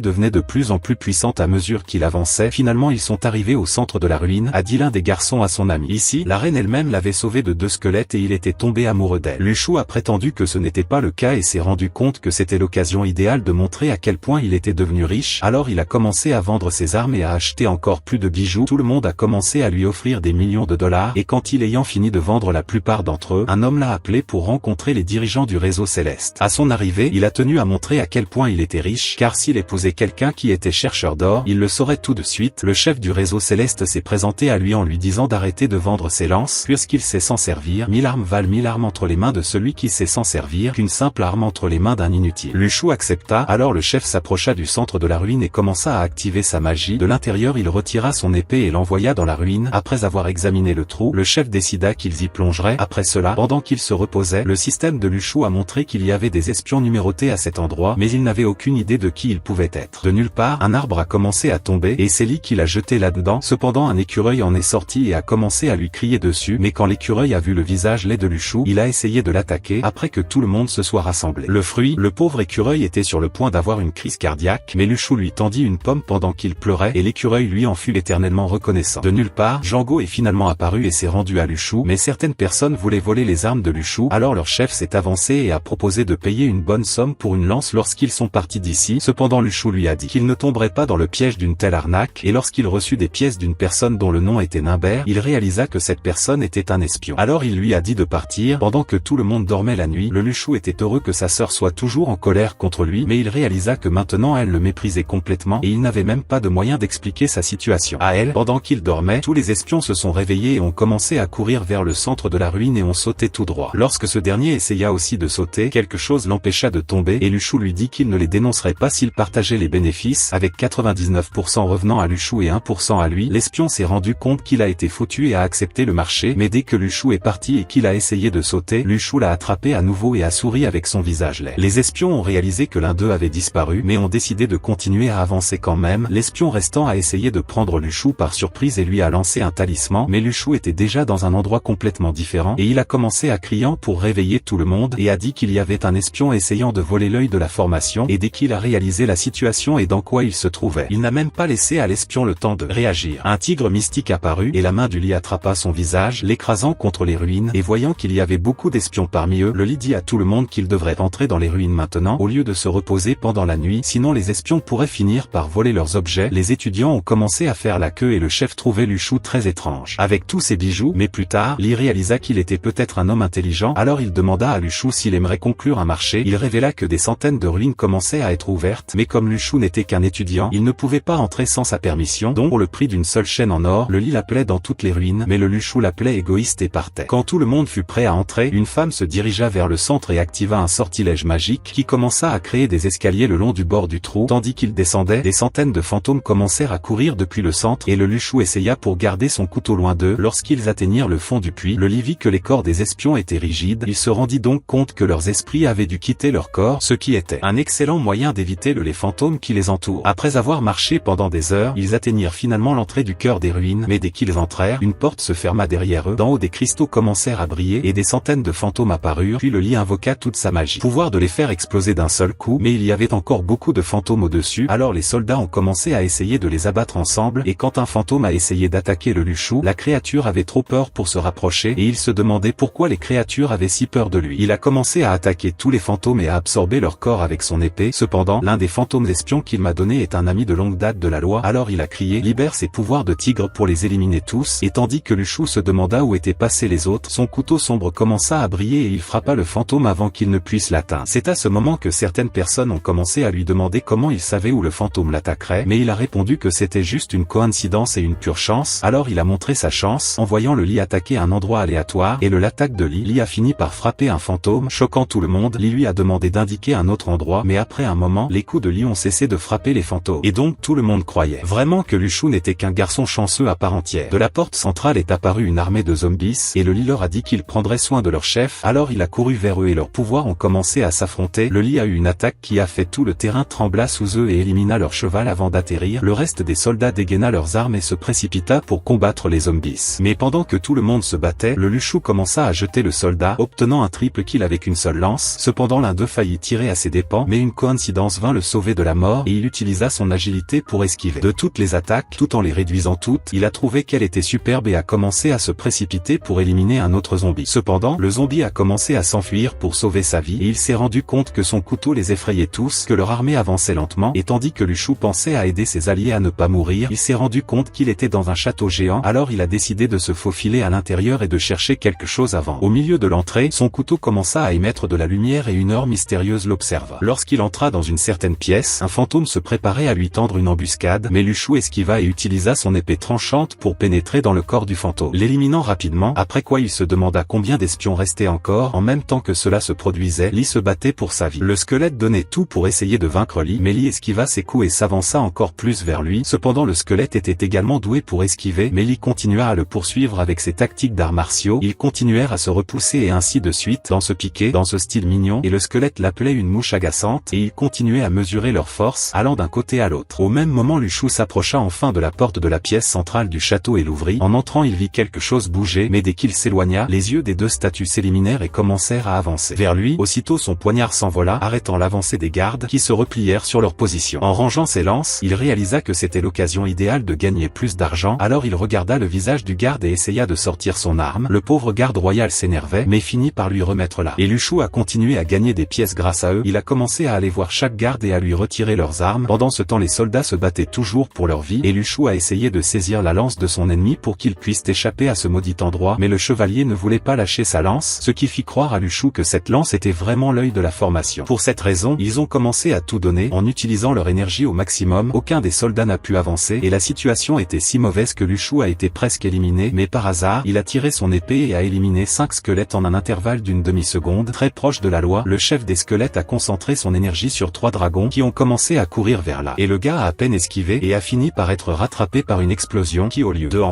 devenaient de plus en plus puissantes à mesure qu'il avançait. Finalement ils sont arrivés au centre de la ruine, a dit l'un des garçons à son ami. Ici, la reine elle-même l'avait sauvé de 2 squelettes et il était tombé amoureux d'elle. Lu Shu a prétendu que ce n'était pas le cas et s'est rendu compte que c'était l'occasion idéale de montrer à quel point il était devenu riche. Alors il a commencé à vendre ses armes et à acheter encore plus de bijoux. Tout le monde a commencé à lui offrir des millions de dollars et quand il ayant fini de vendre la plupart d'entre eux, un homme l'a appelé pour rencontrer les dirigeants du réseau céleste. À son arrivée, il a tenu à montrer à quel point il était riche, car s'il épousait quelqu'un qui était chercheur d'or, il le saurait tout de suite. Le chef du réseau céleste s'est présenté à lui en lui disant d'arrêter de vendre ses lances, puisqu'il sait s'en servir. 1000 armes valent 1000 armes entre les mains de celui qui sait s'en servir qu'une simple arme entre les mains d'un inutile. Lu Shu accepta, alors le chef s'approcha du centre de la ruine et commença à activer sa magie. De l'intérieur il retira son épée et l'envoya dans la ruine. Après avoir examiné le trou, le chef décida qu'ils y plongeraient. Après cela, pendant qu'il se reposait, le système de Lu Shu a montré qu'il y avait des espions numérotés à cet endroit, mais il n'avait aucune idée de qui ils pouvaient être. De nulle part, un arbre a commencé à tomber et c'est lui qui l'a jeté là-dedans. Cependant un écureuil en est sorti et a commencé à lui crier dessus, mais quand l'écureuil a vu le visage laid de Lu Shu, il a essayé de l'attaquer après que tout le monde se soit rassemblé. Le fruit, le pauvre écureuil était sur le point d'avoir une crise cardiaque, mais Lu Shu lui tendit une pomme pendant qu'il pleurait et l'écureuil lui en fut éternellement reconnaissant. De nulle part, Django est finalement apparu et s'est rendu à Lu Shu, mais certaines personnes voulaient voler les armes de Lu Shu, alors leur chef s'est avancé et a proposé de payer une bonne somme pour une lance lorsqu'ils sont partis d'ici. Cependant Lu Shu lui a dit qu'il ne tomberait pas dans le piège d'une telle arnaque, et lorsqu'il reçut des pièces d'une personne dont le nom était Nimbert, il réalisa que cette personne était un espion. Alors il lui a dit de partir. Pendant que tout le monde dormait la nuit, le Lu Shu était heureux que sa sœur soit toujours en colère contre lui, mais il réalisa que maintenant elle le méprisait complètement et il n'avait même pas de moyen d'expliquer sa situation à elle. Pendant qu'il dormait, tous les espions se sont réveillés et ont commencé à courir vers le centre maître de la ruine et ont sauté tout droit. Lorsque ce dernier essaya aussi de sauter, quelque chose l'empêcha de tomber et Luchou lui dit qu'il ne les dénoncerait pas s'il partageait les bénéfices, avec 99% revenant à Luchou et 1% à lui. L'espion s'est rendu compte qu'il a été foutu et a accepté le marché, mais dès que Luchou est parti et qu'il a essayé de sauter, Luchou l'a attrapé à nouveau et a souri avec son visage laid. Les espions ont réalisé que l'un d'eux avait disparu, mais ont décidé de continuer à avancer quand même. L'espion restant a essayé de prendre Luchou par surprise et lui a lancé un talisman, mais Luchou était déjà dans un endroit complètement différent et il a commencé à crier pour réveiller tout le monde et a dit qu'il y avait un espion essayant de voler l'œil de la formation et dès qu'il a réalisé la situation et dans quoi il se trouvait, il n'a même pas laissé à l'espion le temps de réagir. Un tigre mystique apparut et la main du lit attrapa son visage, l'écrasant contre les ruines et voyant qu'il y avait beaucoup d'espions parmi eux, le lit dit à tout le monde qu'il devrait entrer dans les ruines maintenant au lieu de se reposer pendant la nuit, sinon les espions pourraient finir par voler leurs objets. Les étudiants ont commencé à faire la queue et le chef trouvait Luchou très étrange avec tous ses bijoux, mais plus tard, Lee réalisa qu'il était peut-être un homme intelligent, alors il demanda à Luchou s'il aimerait conclure un marché. Il révéla que des centaines de ruines commençaient à être ouvertes, mais comme Luchou n'était qu'un étudiant, il ne pouvait pas entrer sans sa permission, donc pour le prix d'une seule chaîne en or, le Lee l'appelait dans toutes les ruines, mais le Luchou l'appelait égoïste et partait. Quand tout le monde fut prêt à entrer, une femme se dirigea vers le centre et activa un sortilège magique qui commença à créer des escaliers le long du bord du trou, tandis qu'il descendait, des centaines de fantômes commencèrent à courir depuis le centre et le Luchou essaya pour garder son couteau loin d'eux. Lorsqu'ils atteignirent le fond du puits, le Lee vit que les corps des espions étaient rigides, il se rendit donc compte que leurs esprits avaient dû quitter leur corps, ce qui était un excellent moyen d'éviter les fantômes qui les entourent. Après avoir marché pendant des heures, ils atteignirent finalement l'entrée du cœur des ruines, mais dès qu'ils entrèrent, une porte se ferma derrière eux, d'en haut des cristaux commencèrent à briller et des centaines de fantômes apparurent, puis le Lee invoqua toute sa magie, pouvoir de les faire exploser d'un seul coup, mais il y avait encore beaucoup de fantômes au-dessus, alors les soldats ont commencé à essayer de les abattre ensemble, et quand un fantôme a essayé d'attaquer le Luchou, la créature avait trop peur pour se rapprocher, et il se demandait pourquoi les créatures avaient si peur de lui. Il a commencé à attaquer tous les fantômes et à absorber leur corps avec son épée. Cependant, l'un des fantômes espions qu'il m'a donné est un ami de longue date de la loi, alors il a crié, libère ses pouvoirs de tigre pour les éliminer tous, et tandis que Luchou se demanda où étaient passés les autres, son couteau sombre commença à briller et il frappa le fantôme avant qu'il ne puisse l'atteindre. C'est à ce moment que certaines personnes ont commencé à lui demander comment il savait où le fantôme l'attaquerait, mais il a répondu que c'était juste une coïncidence et une pure chance, alors il a montré sa chance en voyant le Lee attaquer un endroit aléatoire et l'attaque de Lee a fini par frapper un fantôme, choquant tout le monde. Lee lui a demandé d'indiquer un autre endroit, mais après un moment, les coups de Lee ont cessé de frapper les fantômes, et donc tout le monde croyait vraiment que Luchou n'était qu'un garçon chanceux à part entière. De la porte centrale est apparue une armée de zombies, et le Lee leur a dit qu'il prendrait soin de leur chef, alors il a couru vers eux et leurs pouvoirs ont commencé à s'affronter. Le Lee a eu une attaque qui a fait tout le terrain trembla sous eux et élimina leur cheval avant d'atterrir. Le reste des soldats dégaina leurs armes et se précipita pour combattre les zombies. Mais pendant que tout le monde se battait, le Luchou commença à jeter le soldat, obtenant un triple kill avec une seule lance. Cependant l'un d'eux faillit tirer à ses dépens, mais une coïncidence vint le sauver de la mort et il utilisa son agilité pour esquiver de toutes les attaques, tout en les réduisant toutes. Il a trouvé qu'elle était superbe et a commencé à se précipiter pour éliminer un autre zombie. Cependant, le zombie a commencé à s'enfuir pour sauver sa vie et il s'est rendu compte que son couteau les effrayait tous, que leur armée avançait lentement, et tandis que Luchou pensait à aider ses alliés à ne pas mourir, il s'est rendu compte qu'il était dans un château géant, alors il a décidé de se faufiler à l'intérieur et de chercher quelque chose avant. Au milieu de l'entrée, son couteau commença à émettre de la lumière et une heure mystérieuse l'observa. Lorsqu'il entra dans une certaine pièce, un fantôme se préparait à lui tendre une embuscade, mais Luchou esquiva et utilisa son épée tranchante pour pénétrer dans le corps du fantôme, l'éliminant rapidement, après quoi il se demanda combien d'espions restaient encore. En même temps que cela se produisait, Lee se battait pour sa vie. Le squelette donnait tout pour essayer de vaincre Lee, mais Lee esquiva ses coups et s'avança encore plus vers lui. Cependant le squelette était également doué pour esquiver, mais Lee continua à le poursuivre avec ses tactiques d'arts martiaux. Ils continuèrent à se repousser et ainsi de suite, dans ce piqué, dans ce style mignon, et le squelette l'appelait une mouche agaçante, et ils continuaient à mesurer leur force, allant d'un côté à l'autre. Au même moment Luchou s'approcha enfin de la porte de la pièce centrale du château et l'ouvrit. En entrant il vit quelque chose bouger, mais dès qu'il s'éloigna, les yeux des deux statues s'éliminèrent et commencèrent à avancer vers lui. Aussitôt son poignard s'envola, arrêtant l'avancée des gardes, qui se replièrent sur leur position. En rangeant ses lances, il réalisa que c'était l'occasion idéale de gagner plus d'argent, alors il regarda le visage du garde et essaya de sortir son arme. Le pauvre garde royal s'énervait, mais finit par lui remettre là. Et Luchou a continué à gagner des pièces grâce à eux. Il a commencé à aller voir chaque garde et à lui retirer leurs armes. Pendant ce temps les soldats se battaient toujours pour leur vie, et Luchou a essayé de saisir la lance de son ennemi pour qu'il puisse échapper à ce maudit endroit, mais le chevalier ne voulait pas lâcher sa lance, ce qui fit croire à Luchou que cette lance était vraiment l'œil de la formation. Pour cette raison, ils ont commencé à tout donner, en utilisant leur énergie au maximum. Aucun des soldats n'a pu avancer, et la situation était si mauvaise que Luchou a été presque éliminé, mais par hasard, il a tiré son épée et a éliminé 5 squelettes en un intervalle d'une demi-seconde. Très proche de la loi, le chef des squelettes a concentré son énergie sur 3 dragons qui ont commencé à courir vers là. Et le gars a à peine esquivé et a fini par être rattrapé par une explosion qui, au lieu de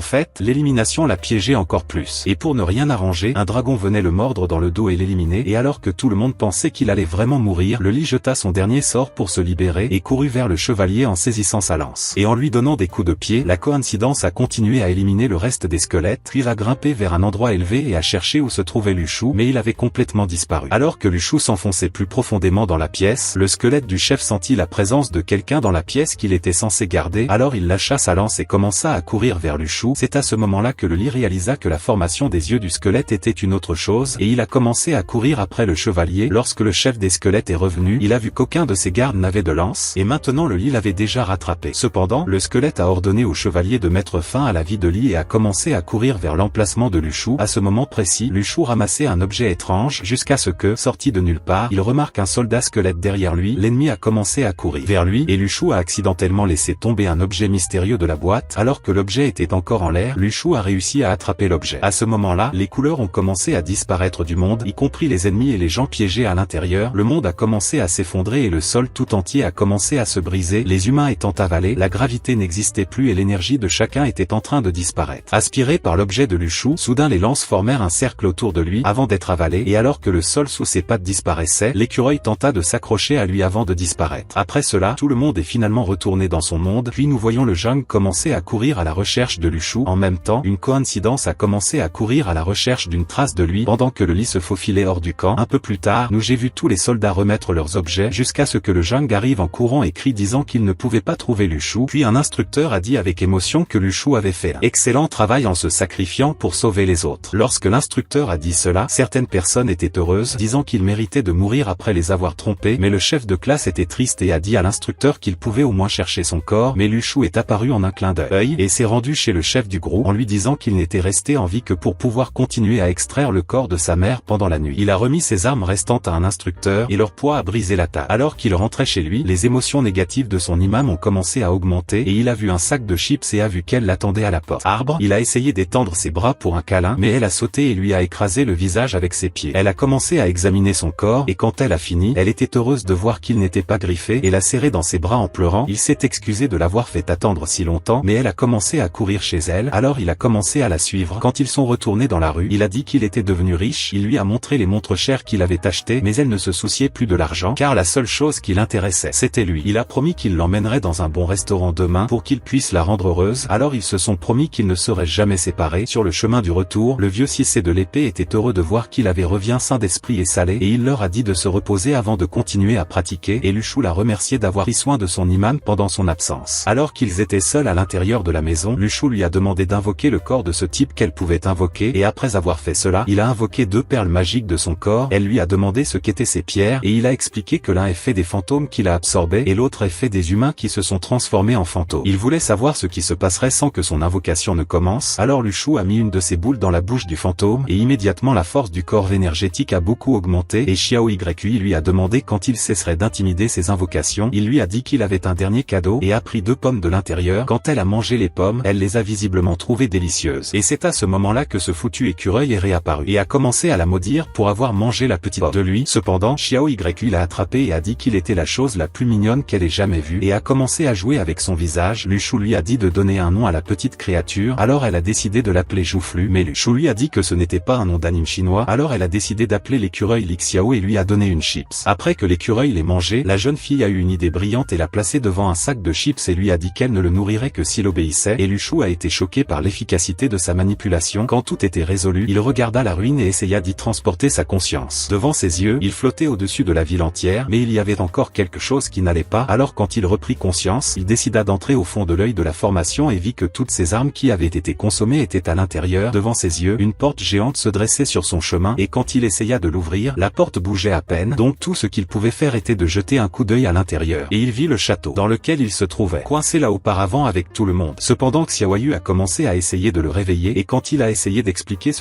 l'élimination l'a piégé encore plus. Et pour ne rien arranger, un dragon venait le mordre dans le dos et l'éliminer, et alors que tout le monde pensait qu'il allait vraiment mourir, le lit jeta son dernier sort pour se libérer et courut vers le chevalier en saisissant sa lance. Et en lui donnant des coups de pied, la coïncidence a continué à éliminer le reste des squelettes, puis a grimpé vers un endroit élevé et a cherché où se trouvait Luchou, mais il avait complètement disparu. Alors que Luchou s'enfonçait plus profondément dans la pièce, le squelette du chef sentit la présence de quelqu'un dans la pièce qu'il était censé garder, alors il lâcha sa lance et commença à courir vers Luchou. C'est à ce moment-là que le lit réalisa que la formation des yeux du squelette était une autre chose, et il a commencé à courir après le chevalier. Lorsque le chef des squelettes est revenu, il a vu qu'aucun de ses gardes n'avait de lance, et maintenant le lit l'avait déjà rattrapé. Cependant, le squelette a ordonné au chevalier de mettre fin à la vie de lit et a commencé à courir vers l'emplacement de Luchou. À ce moment précis, Luchou ramassait un objet étrange, jusqu'à ce que, sorti de nulle part, il remarque un soldat squelette derrière lui. L'ennemi a commencé à courir vers lui, et Luchou a accidentellement laissé tomber un objet mystérieux de la boîte. Alors que l'objet était encore en l'air, Luchou a réussi à attraper l'objet. À ce moment-là, les couleurs ont commencé à disparaître du monde, y compris les ennemis et les gens piégés à l'intérieur. Le monde a commencé à s'effondrer et le sol tout entier a commencé à se briser. Les humains étant avalés, la gravité n'existait plus et l'énergie de chacun était en train de disparaître. Aspiré par l'objet de Luchou, soudain les lances formèrent un cercle autour de lui avant d'être avalé, et alors que le sol sous ses pattes disparaissait, l'écureuil tenta de s'accrocher à lui avant de disparaître. Après cela, tout le monde est finalement retourné dans son monde, puis nous voyons le jungle commencer à courir à la recherche de Luchou. En même temps, une coïncidence a commencé à courir à la recherche d'une trace de lui pendant que le lit se faufilait hors du camp. Un peu plus tard, j'ai vu tous les soldats remettre leurs objets jusqu'à ce que le jungle arrive en courant et crie disant qu'il ne pouvait pas trouver Luchou. Puis un instructeur a dit avec émotion que Luchou avait fait un excellent travail en se sacrifiant pour sauver les autres. Lorsque l'instructeur a dit cela, certaines personnes étaient heureuses, disant qu'il méritait de mourir après les avoir trompés, mais le chef de classe était triste et a dit à l'instructeur qu'il pouvait au moins chercher son corps, mais Luchou est apparu en un clin d'œil et s'est rendu chez le chef du groupe en lui disant qu'il n'était resté en vie que pour pouvoir continuer à extraire le corps de sa mère pendant la nuit. Il a remis ses armes restantes à un instructeur et leur poids a brisé la table. Alors qu'il rentrait chez lui, les émotions négatives de son imam ont commencé à augmenter et il a vu un sac de chips et a vu qu'elle l'attendait à la porte. Arbre, il a essayé d'étendre ses bras pour un câlin, mais elle a sauté et lui a écrasé le visage avec ses pieds. Elle a commencé à examiner son corps et quand elle a fini, elle était heureuse de voir qu'il n'était pas griffé et l'a serré dans ses bras en pleurant. Il s'est excusé de l'avoir fait attendre si longtemps, mais elle a commencé à courir chez elle, alors il a commencé à la suivre. Quand ils sont retournés dans la rue, il a dit qu'il était devenu riche, il lui a montré les montres chères qu'il avait achetées, mais elle ne se souciait plus de l'argent, car la seule chose qui l'intéressait, c'était lui. Il a promis qu'il l'emmènerait dans un bon restaurant demain pour qu'il puisse la rendre heureuse, alors ils se sont promis qu'ils ne seraient jamais séparés. Sur le chemin du retour, le vieux Cissé de l'épée était heureux de voir qu'il avait revient sain d'esprit et salé, et il leur a dit de se reposer avant de continuer à pratiquer, et Luchou l'a remercié d'avoir pris soin de son imam pendant son absence. Alors qu'ils étaient seuls à l'intérieur de la maison, Luchou lui a demandé d'invoquer le corps de ce type qu'elle pouvait invoquer, et après avoir fait cela, il a invoqué 2 perles magiques de son corps. Elle lui a demandé ce qu'étaient ces pierres, et il a expliqué que l'un est fait des fantômes qu'il a absorbés, et l'autre est fait des humains qui se sont transformés en fantômes. Il voulait savoir ce qui se passerait sans que son invocation ne commence, alors Luchou a mis une de ses boules dans la bouche du fantôme, et immédiatement la force du corps énergétique a beaucoup augmenté, et Xiao Yui lui a demandé quand il cesserait d'intimider ses invocations. Il lui a dit qu'il avait un dernier cadeau, et a pris 2 pommes de l'intérieur. Quand elle a mangé les pommes, elle les a visiblement trouvées délicieuses. Et c'est à ce moment-là que ce foutu écureuil est réapparu, et a commencé à la maudire pour avoir mangé la petite pomme de lui. Cependant, Xiao Yui l'a attrapé et a dit qu'il était la chose la plus mignonne qu'elle ait jamais vue, et a commencé à jouer avec son visage. Luchou lui a dit de donner un nom à la petite créature, alors elle a décidé de l'appeler Joufflu, mais Luchou lui a dit que ce n'était pas un nom d'anime chinois, alors elle a décidé d'appeler l'écureuil Lixiao et lui a donné une chips. Après que l'écureuil l'ait mangé, la jeune fille a eu une idée brillante et l'a placé devant un sac de chips et lui a dit qu'elle ne le nourrirait que s'il obéissait, et Luchou a été choqué par l'efficacité de sa manipulation. Quand tout était résolu, il regarda la ruine et essaya d'y transporter sa conscience. Devant ses yeux, il flottait au-dessus de la ville entière, mais il y avait encore quelque chose qui n'allait pas, alors quand il reprit conscience, il décida d'entrer au fond de l'œil de la formation et vit que toutes ses armes qui avaient été consommées étaient à l'intérieur. Devant ses yeux, une porte géante se dressait sur son chemin, et quand il essaya de l'ouvrir, la porte bougeait à peine, donc tout ce qu'il pouvait faire était de jeter un coup d'œil à l'intérieur, et il vit le château dans lequel il se trouvait, coincé là auparavant avec tout le monde. Cependant Xiao Yu a commencé à essayer de le réveiller, et quand il a essayé d'expliquer ce